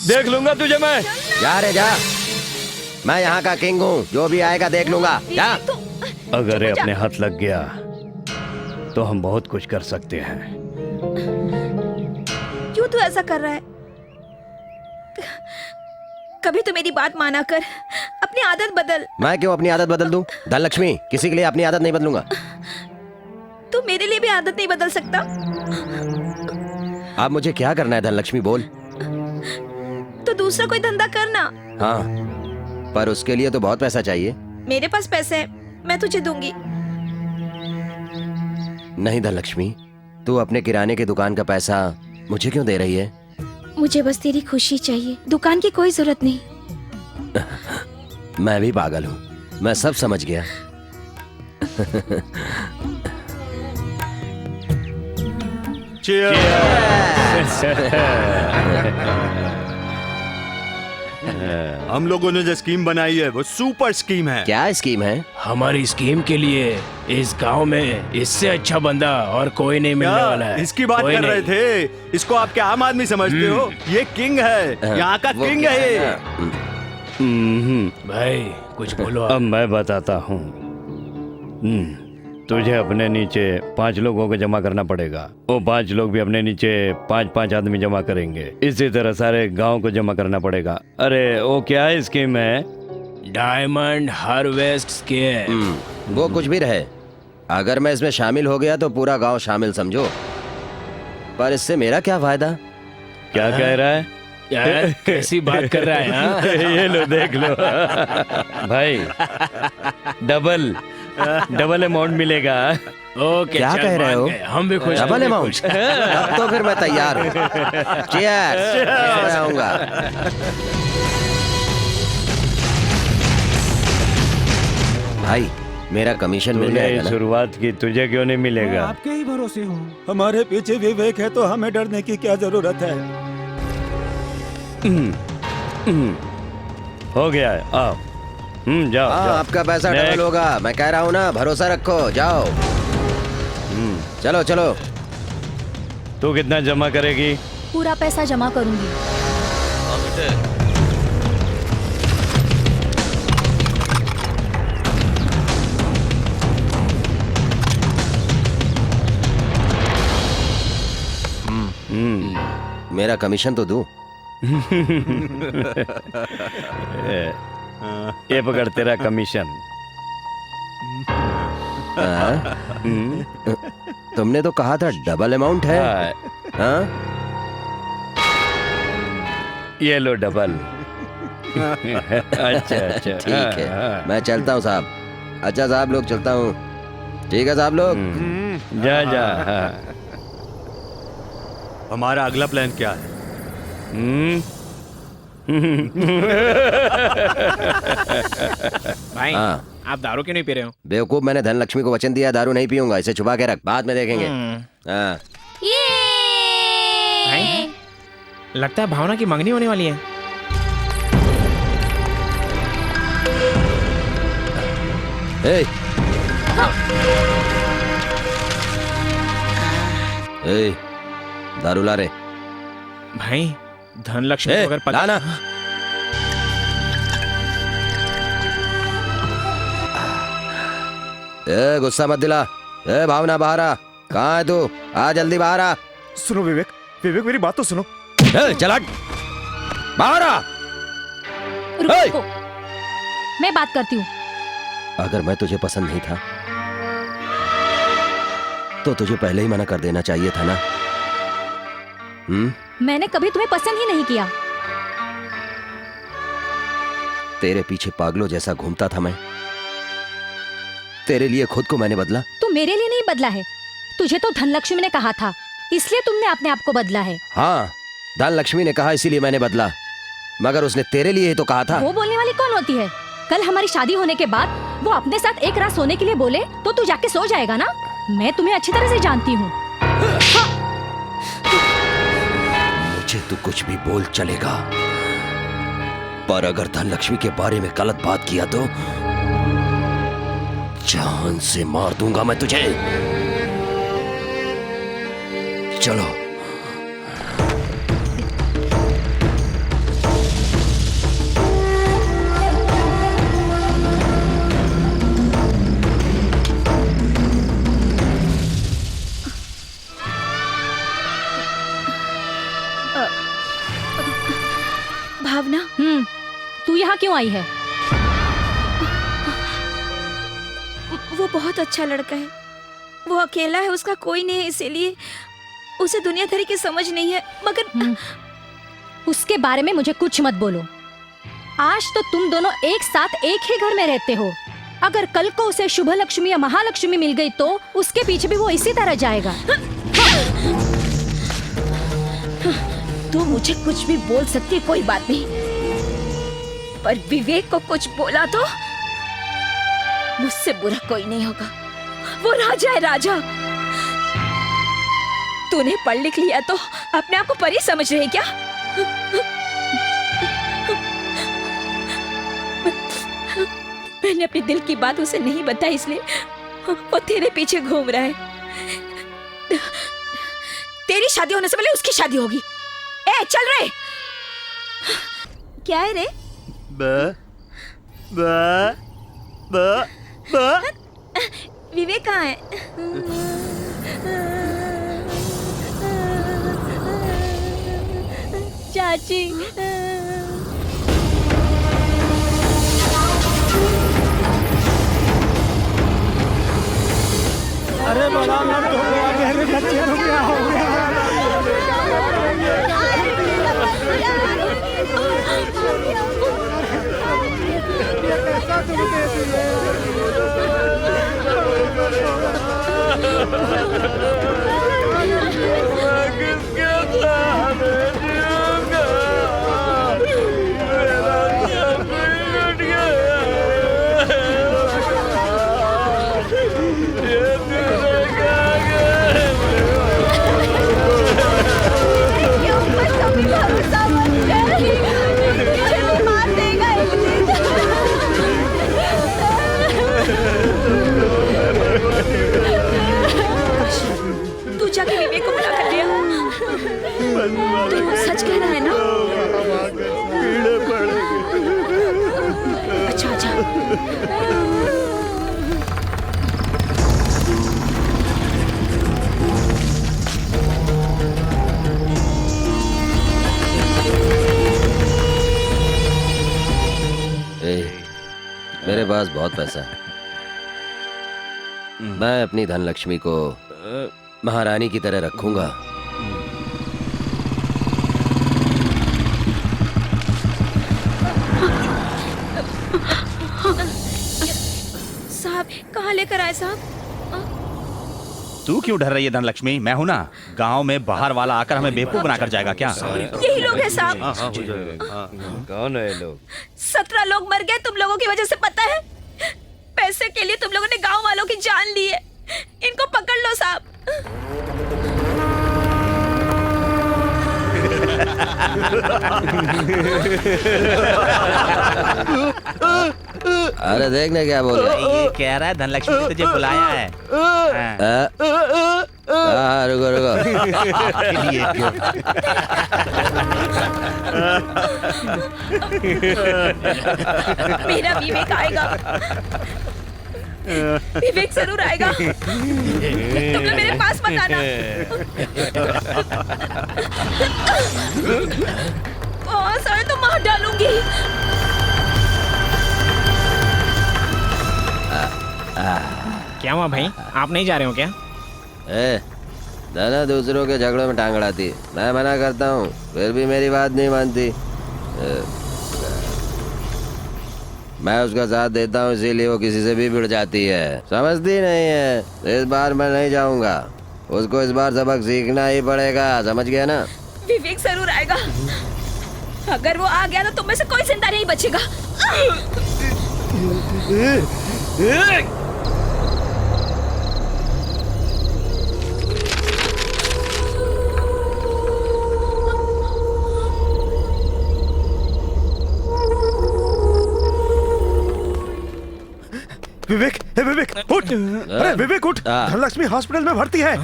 देख लूंगा तुझे मैं। जा रे जा, मैं यहाँ का किंग हूँ, जो भी आएगा देख लूंगा। जा। अगर ये अपने हाथ लग गया तो हम बहुत कुछ कर सकते हैं। क्यों तू ऐसा कर रहा है? कभी तो मेरी बात माना कर, अपनी आदत बदल। मैं क्यों अपनी आदत बदल दूं? धनलक्ष्मी, किसी के लिए अपनी आदत नहीं बदलूंगा। तू मेरे लिए भी आदत नहीं बदल सकता? अब मुझे क्या करना है धनलक्ष्मी, बोल। तो दूसरा कोई धंधा करना। हाँ, पर उसके लिए तो बहुत पैसा चाहिए। मेरे पास पैसे है, मैं तुझे दूंगी। नहीं धनलक्ष्मी, तू अपने किराने की दुकान का पैसा मुझे क्यों दे रही है? मुझे बस तेरी खुशी चाहिए, दुकान की कोई जरूरत नहीं। मैं भी पागल हूँ, मैं सब समझ गया। हम लोगों ने जो स्कीम बनाई है वो सुपर स्कीम है। क्या स्कीम है? हमारी स्कीम के लिए इस गांव में इससे अच्छा बंदा और कोई नहीं मिलने वाला है। इसकी बात कर रहे थे। इसको आप क्या आम आदमी समझते हो? ये किंग है, यहाँ का किंग है ये। भाई कुछ बोलो। अब मैं बताता हूँ। तुझे अपने नीचे 5 लोगों को जमा करना पड़ेगा। वो 5 लोग भी अपने नीचे 5-5 आदमी जमा करेंगे। इसी तरह सारे गांव को जमा करना पड़ेगा। अरे वो क्या स्कीम है? Diamond harvest scheme. वो कुछ भी रहे, अगर मैं इसमें शामिल हो गया तो पूरा गांव शामिल समझो। पर इससे मेरा क्या फायदा? क्या कह रहा है? यार कैसी बात कर रहा है हाँ? ये लो देख लो भाई, डबल अमाउंट मिलेगा। ओके, क्या कह रहे हो? हम भी खुश। Double amount? अब तो फिर मैं तैयार हूँ। Cheers! मैं आऊंगा। भाई मेरा कमीशन मिल जाएगा ना? शुरुआत की, तुझे क्यों नहीं मिलेगा? आपके ही भरोसे हूँ। हमारे पीछे विवेक है तो हमें डरने की क्या जरूरत है? हो गया है, आओ। जाओ, हाँ, जाओ। आपका पैसा डबल होगा। मैं कह रहा हूँ ना, भरोसा रखो। जाओ। चलो चलो। तू कितना जमा करेगी? पूरा पैसा जमा करूंगी। मेरा कमीशन तो दूं। ये पकड़ तेरा कमीशन। तुमने तो कहा था डबल अमाउंट है। हाँ? ये लो डबल। अच्छा अच्छा, ठीक है। मैं चलता हूँ साहब। अच्छा साहब लोग, चलता हूँ। ठीक है साहब लोग। जा जा। हमारा अगला प्लान क्या है? भाई आप दारू क्यों नहीं पी रहे हो? बेवकूफ, मैंने धनलक्ष्मी को वचन दिया दारू नहीं पीऊंगा। इसे छुपा के रख, बाद में देखेंगे। हाँ। भाई लगता है भावना की मंगनी होने वाली है। दारू ला रे। भाई धनलक्ष्मी को अगर पता ना। गुस्सा मत दिला। भावना बाहर आ। कहाँ है तू? आ जल्दी बाहर आ। सुनो विवेक, विवेक मेरी बात तो सुनो। चल बाहर आ। रुको, मैं बात करती हूँ। अगर मैं तुझे पसंद नहीं था तो तुझे पहले ही मना कर देना चाहिए था ना। मैंने कभी तुम्हें पसंद ही नहीं किया। तेरे पीछे पागलों जैसा घूमता था मैं। तेरे लिए खुद को मैंने बदला। तू मेरे लिए नहीं बदला है, तुझे तो धनलक्ष्मी ने कहा था, इसलिए तुमने अपने आप को बदला है। हाँ, धनलक्ष्मी ने कहा इसीलिए मैंने बदला, मगर उसने तेरे लिए ही तो कहा था। वो बोलने वाली कौन होती है? कल हमारी शादी होने के बाद वो अपने साथ एक रात सोने के लिए बोले तो तू जाके सो जाएगा ना? मैं तुम्हें अच्छी तरह से जानती हूँ। मुझे तू कुछ भी बोल चलेगा, पर अगर धनलक्ष्मी के बारे में गलत बात किया तो जान से मार दूंगा मैं तुझे। चलो। भावना, तू यहाँ क्यों आई है? वो बहुत अच्छा लड़का है। वो अकेला है, उसका कोई नहीं है, इसीलिए उसे दुनियादारी की समझ नहीं है। मगर उसके बारे में मुझे कुछ मत बोलो। आज तो तुम दोनों एक साथ एक ही घर में रहते हो। अगर कल को उसे शुभ लक्ष्मी या महालक्ष्मी मिल गई तो उसके पीछे भी वो इसी तरह जाएगा। तू मुझे कुछ भी बोल सकती है, कोई बात नहीं, पर विवेक को कुछ बोला तो मुझसे बुरा कोई नहीं होगा। वो राजा है, राजा। तूने पढ़ लिख लिया तो अपने आप को परी समझ रही क्या? मैंने अपने दिल की बात उसे नहीं बताई, इसलिए वो तेरे पीछे घूम रहा है। तेरी शादी होने से पहले उसकी शादी होगी। ए, चल रे। क्या है रे? विवेक कहाँ है? चाची। अरे बड़ा नर्क हो गया, मेरे बच्चे को क्या हो गया? ये कैसा तुम दे किसके साथ जीऊंगा? मेरा सब लुट गया। ये तुझे क्या तू जाके विवेक को बुला कर लिया। तू सच कह रहा है ना? अच्छा अच्छा। मेरे पास बहुत पैसा है। मैं अपनी धनलक्ष्मी को महारानी की तरह रखूंगा। साहब कहाँ लेकर आए साहब? तू क्यों डर रही है धनलक्ष्मी? मैं हूं ना। गांव में बाहर वाला आकर हमें बेवकूफ बनाकर जाएगा क्या? यही लोग हैं साहब। कौन है लोग? 17 लोग मर गए तुम लोगों की वजह से, पता है? पैसे के लिए तुम लोगों ने गांव वालों की जान ली है। इनको पकड़ लो साहब। अरे देखने क्या बोल रहा है? ये कह रहा है धनलक्ष्मी ने तुझे बुलाया है। रुको रुको। मेरा विवेक आएगा। विवेक जरूर आएगा। तुम लोग मेरे पास मत आना। सारे तो मार डालूंगी। क्या हुआ भाई? आप नहीं जा रहे हो क्या? दादा दूसरों के झगड़ों में टांग अड़ाती। मैं मना करता हूँ फिर भी मेरी बात नहीं मानती। मैं उसका साथ देता हूँ इसीलिए वो किसी से भी भिड़ जाती है। समझती नहीं है। इस बार मैं नहीं जाऊंगा। उसको इस बार सबक सीखना ही पड़ेगा। समझ गया ना? विवेक जरूर आएगा। अगर वो आ गया तो तुम में से कोई जिंदा नहीं बचेगा। विवेक, विवेक उठ। अरे विवेक उठ। धनलक्ष्मी हॉस्पिटल में भर्ती है।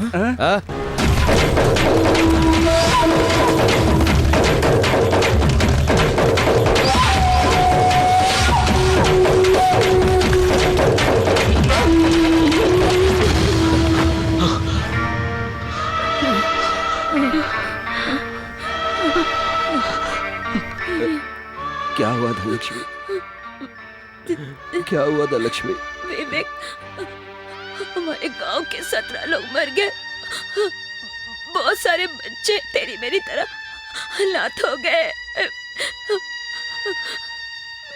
क्या हुआ धनलक्ष्मी? क्या हुआ धनलक्ष्मी? विवेक, हमारे गांव के 17 लोग मर गए। बहुत सारे बच्चे तेरी मेरी तरह अनाथ हो गए।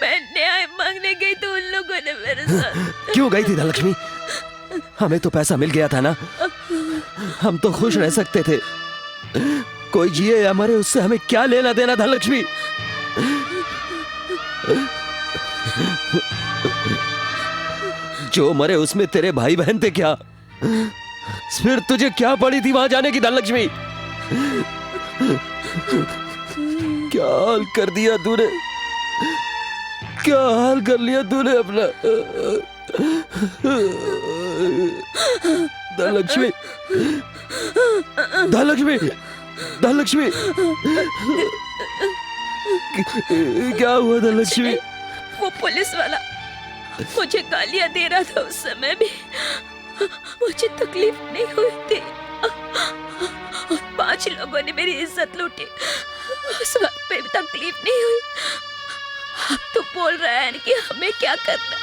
मैं न्याय मांगने गई तो उन लोगों ने मेरे साथ। क्यों गई थी धनलक्ष्मी? हमें तो पैसा मिल गया था ना। हम तो खुश रह सकते थे। कोई जिए या मरे उससे हमें क्या लेना देना धनलक्ष्मी? जो मरे उसमें तेरे भाई बहन थे क्या? फिर तुझे क्या पड़ी थी वहां जाने की धनलक्ष्मी? क्या हाल कर दिया तूने? क्या हाल कर लिया तूने अपना? धनलक्ष्मी, धनलक्ष्मी, धनलक्ष्मी, क्या हुआ था लक्ष्मी? वो पुलिस वाला मुझे गालियां दे रहा था, उस समय भी मुझे तकलीफ नहीं हुई थी और 5 लोगों ने मेरी इज्जत लूटी, उस वक्त पे भी तकलीफ नहीं हुई। अब तो बोल रहा है कि हमें क्या करना।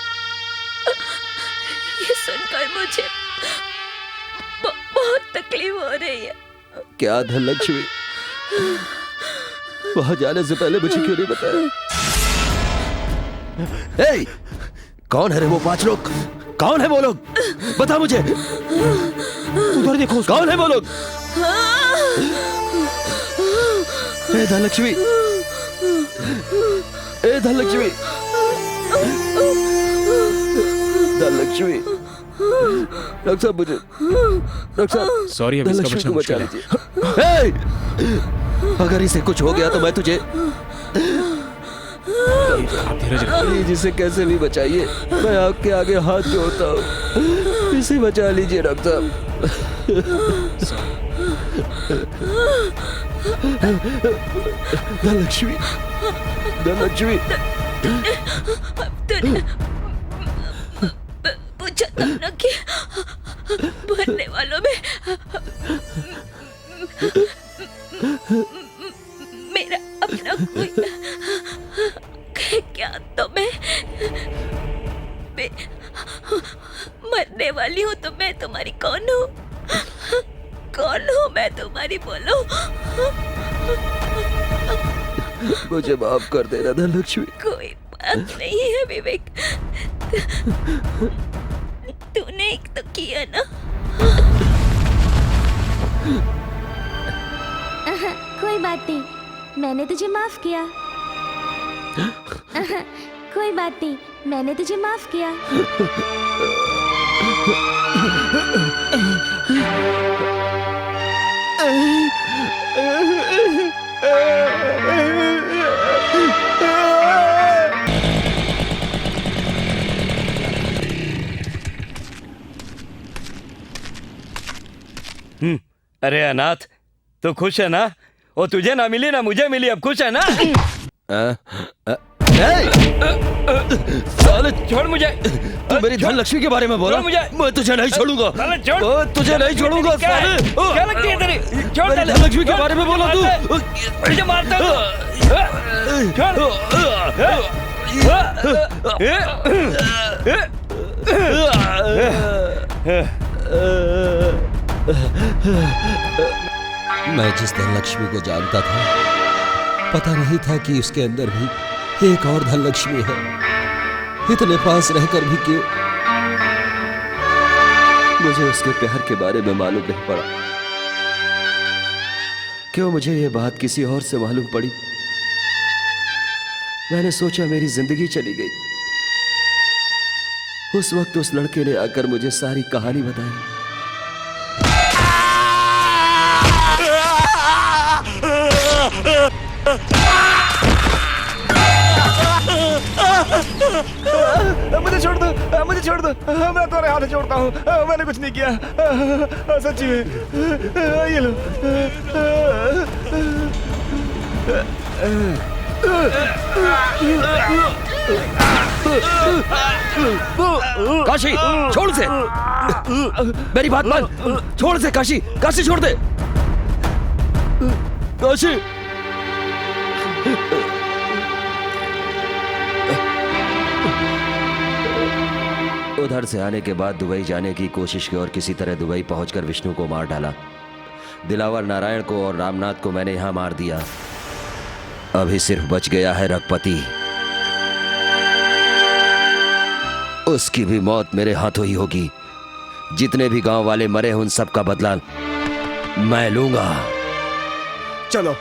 ये सुनकर मुझे बहुत तकलीफ हो रही है। क्या धनलक्ष्मी, वहां जाने से पहले मुझे क्यों नहीं बताया? ए, कौन है रे वो 5 लोग? कौन है वो लोग? बता मुझे। उधर देखो, कौन है वो लोग? ए धनलक्ष्मी, ए धनलक्ष्मी, धनलक्ष्मी, डॉक्टर साहब मुझे, डॉक्टर साहब सॉरी, अभी इसका धनलक्ष्मी बचना को बचा मुश्किल है। लीजिए। अगर इसे कुछ हो गया तो मैं तुझे, प्लीज इसे कैसे भी बचाइए, मैं आपके आगे हाथ जोड़ता हूँ, इसे बचा लीजिए डॉक्टर साहब। धनलक्ष्मी, धनलक्ष्मी, पूछा था ना कि मरने वालों में मेरा अपना कोई क्या, तो मैं मरने वाली हूँ तो मैं तुम्हारी कौन हूँ? कौन हूँ मैं तुम्हारी, बोलो। मुझे माफ कर देना धनलक्ष्मी। कोई बात नहीं है विवेक, तूने एक तो किया ना। कोई बात नहीं, मैंने तुझे माफ किया। कोई बात नहीं, मैंने तुझे माफ किया। अरे अनाथ, तो खुश है ना? वो तुझे ना मिली ना मुझे मिली, अब खुश है ना? साले छोड़ मुझे। तू मेरी धनलक्ष्मी के बारे में बोला? मुझे। मैं तुझे नहीं छोड़ूंगा। साले छोड़। तुझे नहीं छोड़ूंगा साले। क्या लगती है तेरी? छोड़ मेरी धनलक्ष्मी के बारे में बोला तू? मुझे मारता मैं जिस धनलक्ष्मी को जानता था, पता नहीं था कि उसके अंदर भी एक और धनलक्ष्मी है। इतने पास रहकर भी क्यों मुझे उसके प्यार के बारे में मालूम नहीं पड़ा? क्यों मुझे ये बात किसी और से मालूम पड़ी? मैंने सोचा मेरी जिंदगी चली गई। उस वक्त उस लड़के ने आकर मुझे सारी कहानी बताई। मुझे छोड़ दो, मुझे छोड़ दो, मैं तुम्हारे हाथ जोड़ता हूँ, मैंने कुछ नहीं किया, सच्ची में। ये लो। काशी, छोड़ से, मेरी बात मान, छोड़ से काशी, काशी छोड़ दे, काशी। उधर से आने के बाद दुबई जाने की कोशिश की और किसी तरह दुबई पहुंचकर विष्णु को मार डाला। दिलावर नारायण को और रामनाथ को मैंने यहां मार दिया। अभी सिर्फ बच गया है रघुपति। उसकी भी मौत मेरे हाथों ही होगी। जितने भी गांव वाले मरे उन सब का बदला मैं लूंगा। चलो।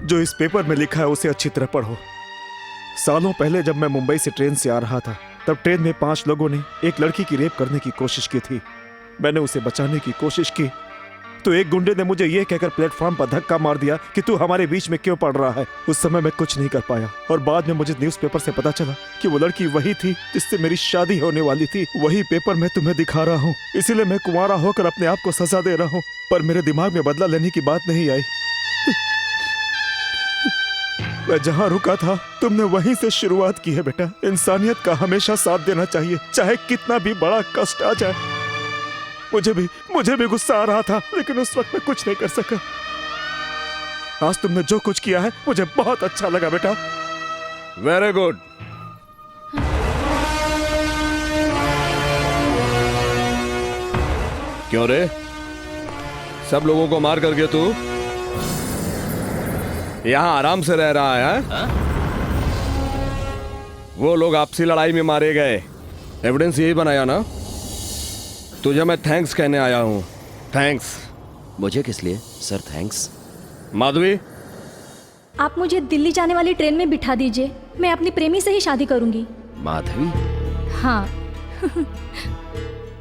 जो इस पेपर में लिखा है उसे अच्छी तरह पढ़ो। सालों पहले जब मैं मुंबई से ट्रेन से आ रहा था, तब ट्रेन में 5 लोगों ने एक लड़की की रेप करने की कोशिश की थी। मैंने उसे बचाने की कोशिश की तो एक गुंडे ने मुझे ये कहकर प्लेटफॉर्म पर धक्का मार दिया कि तू हमारे बीच में क्यों पड़ रहा है। उस समय मैं कुछ नहीं कर पाया और बाद में मुझे न्यूज़पेपर से पता चला कि वो लड़की वही थी जिससे मेरी शादी होने वाली थी। वही पेपर मैं तुम्हें दिखा रहा हूँ। इसीलिए मैं कुंवारा होकर अपने आप को सजा दे रहा हूँ, पर मेरे दिमाग में बदला लेने की बात नहीं आई। मैं जहाँ रुका था तुमने वहीं से शुरुआत की है बेटा। इंसानियत का हमेशा साथ देना चाहिए, चाहे कितना भी बड़ा कष्ट आ जाए। मुझे भी गुस्सा आ रहा था, लेकिन उस वक्त मैं कुछ नहीं कर सका। आज तुमने जो कुछ किया है मुझे बहुत अच्छा लगा बेटा। Very good. क्यों रे, सब लोगों को मार करके तू यहाँ आराम से रह रहा है? वो लोग आपसी लड़ाई में मारे गए, एविडेंस यही बनाया ना? तुझे मैं थैंक्स कहने आया हूँ। थैंक्स। मुझे किस लिए सर थैंक्स? माधवी, आप मुझे दिल्ली जाने वाली ट्रेन में बिठा दीजिए, मैं अपनी प्रेमी से ही शादी करूंगी। माधवी? हाँ।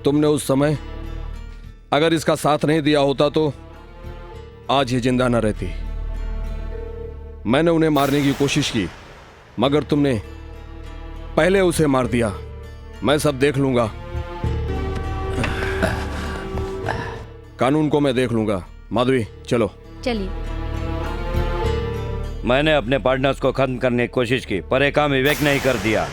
तुमने उस समय अगर इसका साथ नहीं दिया होता तो आज ये जिंदा न रहती। मैंने उन्हें मारने की कोशिश की, मगर तुमने पहले उसे मार दिया। मैं सब देख लूंगा, कानून को मैं देख लूंगा। माधवी चलो। चलिए। मैंने अपने पार्टनर्स को खत्म करने की कोशिश की, पर एक काम विवेक ने ही कर दिया।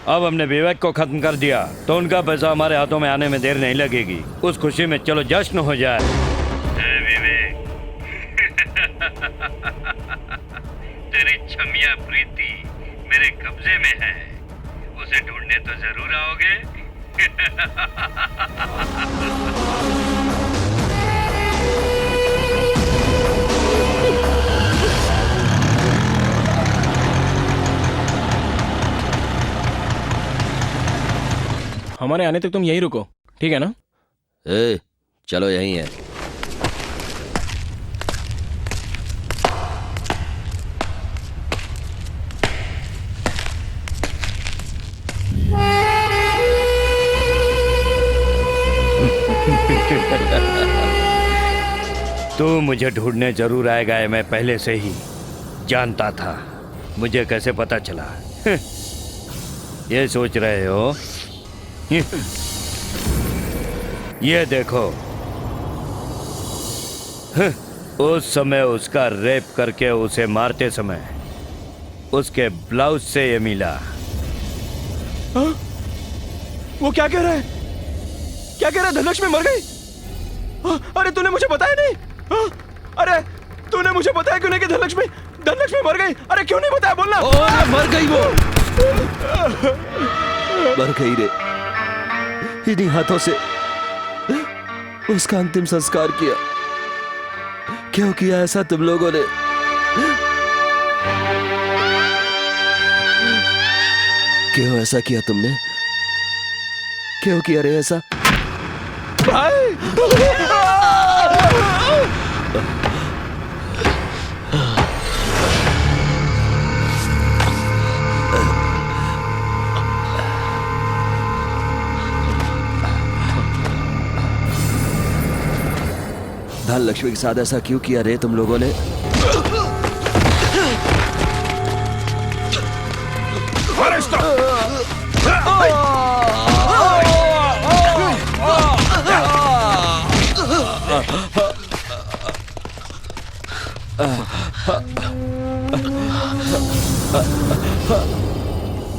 अब हमने विवेक को खत्म कर दिया तो उनका पैसा हमारे हाथों में आने में देर नहीं लगेगी। उस खुशी में चलो जश्न हो जाए। विवेक, तेरी छमिया प्रीति मेरे कब्जे में है, उसे ढूंढने तो जरूर आओगे। हमारे आने तक तुम यहीं रुको, ठीक है ना? चलो यहीं है। तू मुझे ढूंढने जरूर आएगा, ये मैं पहले से ही जानता था। मुझे कैसे पता चला? ये सोच रहे हो? ये देखो, उस समय उसका रेप करके उसे मारते समय उसके ब्लाउज से ये मिला। वो क्या कह रहा है? क्या कह रहा है? धनलक्ष्मी मर गई? अरे तूने मुझे बताया नहीं? अरे तूने मुझे बताया क्यों नहीं कि धनलक्ष्मी मर गई? अरे क्यों नहीं बताया? बोलना। मर गई वो। मर गई रे। इन्हीं हाथों से उसका अंतिम संस्कार किया। क्यों किया ऐसा तुम लोगों ने? क्यों ऐसा किया तुमने? क्यों किया रे ऐसा? भाई! धनलक्ष्मी के साथ ऐसा क्यों किया रे तुम लोगों ने?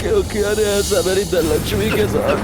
क्यों किया रे ऐसा मेरी धनलक्ष्मी के साथ?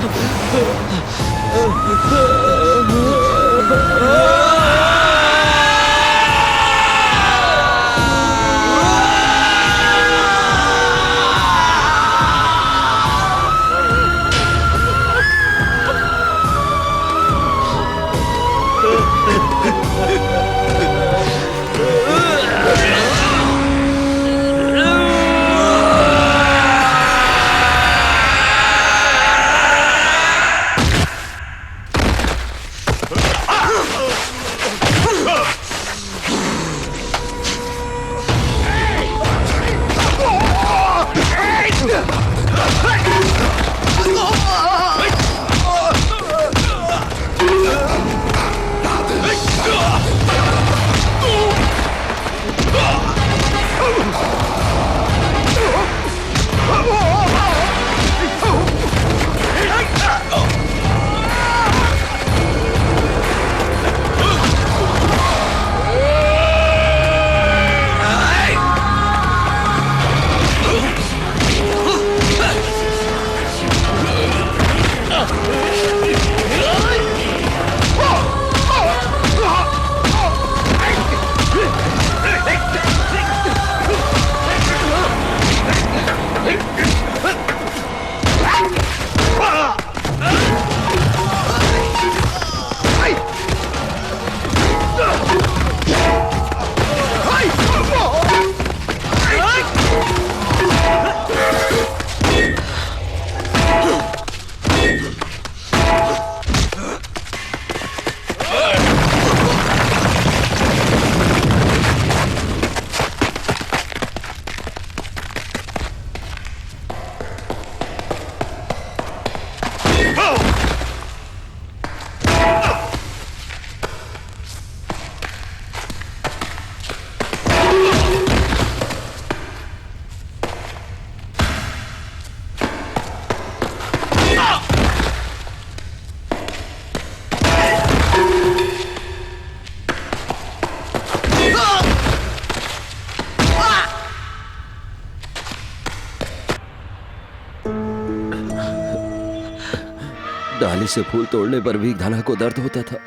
डाली से फूल तोड़ने पर भी धना को दर्द होता था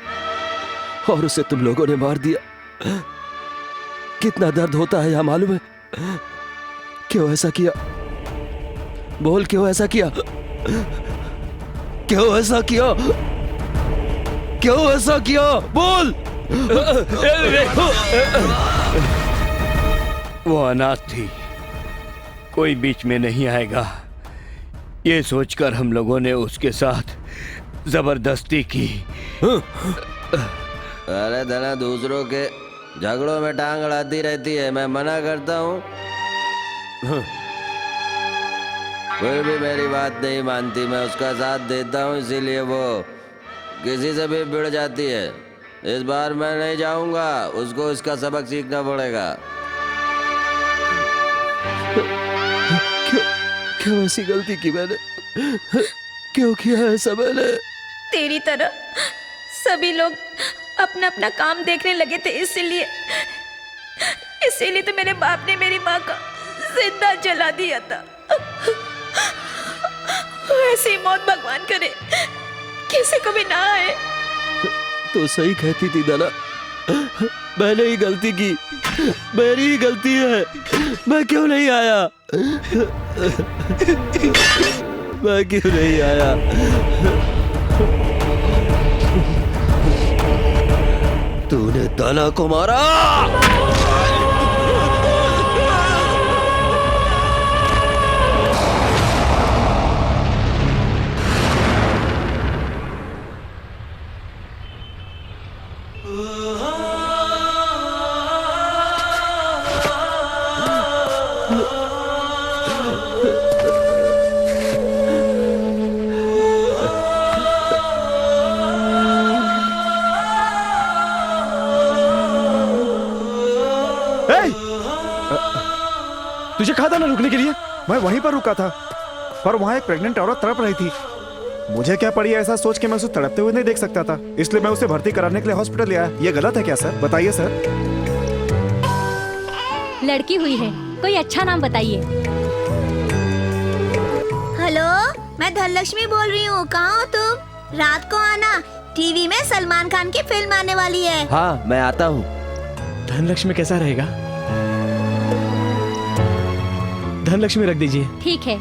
और उसे तुम लोगों ने मार दिया। कितना दर्द होता है यह मालूम है? क्यों ऐसा किया? बोल, क्यों ऐसा किया? क्यों ऐसा किया? क्यों ऐसा किया? बोल। वो अनाथ थी, कोई बीच में नहीं आएगा, ये सोचकर हम लोगों ने उसके साथ जबरदस्ती की। अरे धना दूसरों के झगड़ों में टांग अड़ाती रहती है, मैं मना करता हूँ फिर भी मेरी बात नहीं मानती। मैं उसका साथ देता हूँ, इसीलिए वो किसी से भी भिड़ जाती है। इस बार मैं नहीं जाऊंगा, उसको इसका सबक सीखना पड़ेगा। क्यों ऐसी गलती की मैंने? क्यों किया ऐसा मैंने? तेरी तरह सभी लोग अपना अपना काम देखने लगे थे, इसीलिए तो मेरे बाप ने मेरी माँ का जिंदा जला दिया था। ऐसी मौत भगवान करे किसी को भी ना आए। तो सही कहती थी दादा, मैंने ही गलती की, मेरी ही गलती है। मैं क्यों नहीं आया? मैं क्यों नहीं आया? तूने दाना को मारा। तुझे कहा था ना रुकने के लिए? मैं वहीं पर रुका था, पर वहां एक प्रेग्नेंट औरत तड़प रही थी। मुझे क्या पड़ी ऐसा सोच के मैं उसे तड़पते हुए नहीं देख सकता था, इसलिए मैं उसे भर्ती कराने के लिए हॉस्पिटल ले आया। ये गलत है क्या सर? बताइए सर। लड़की हुई है, कोई अच्छा नाम बताइए। हेलो, मैं धनलक्ष्मी बोल रही हूँ। कहाँ हो तुम? रात को आना, टीवी में सलमान खान की फिल्म आने वाली है। हाँ, मैं आता हूँ। धनलक्ष्मी कैसा रहेगा? धनलक्ष्मी रख दीजिए। ठीक है।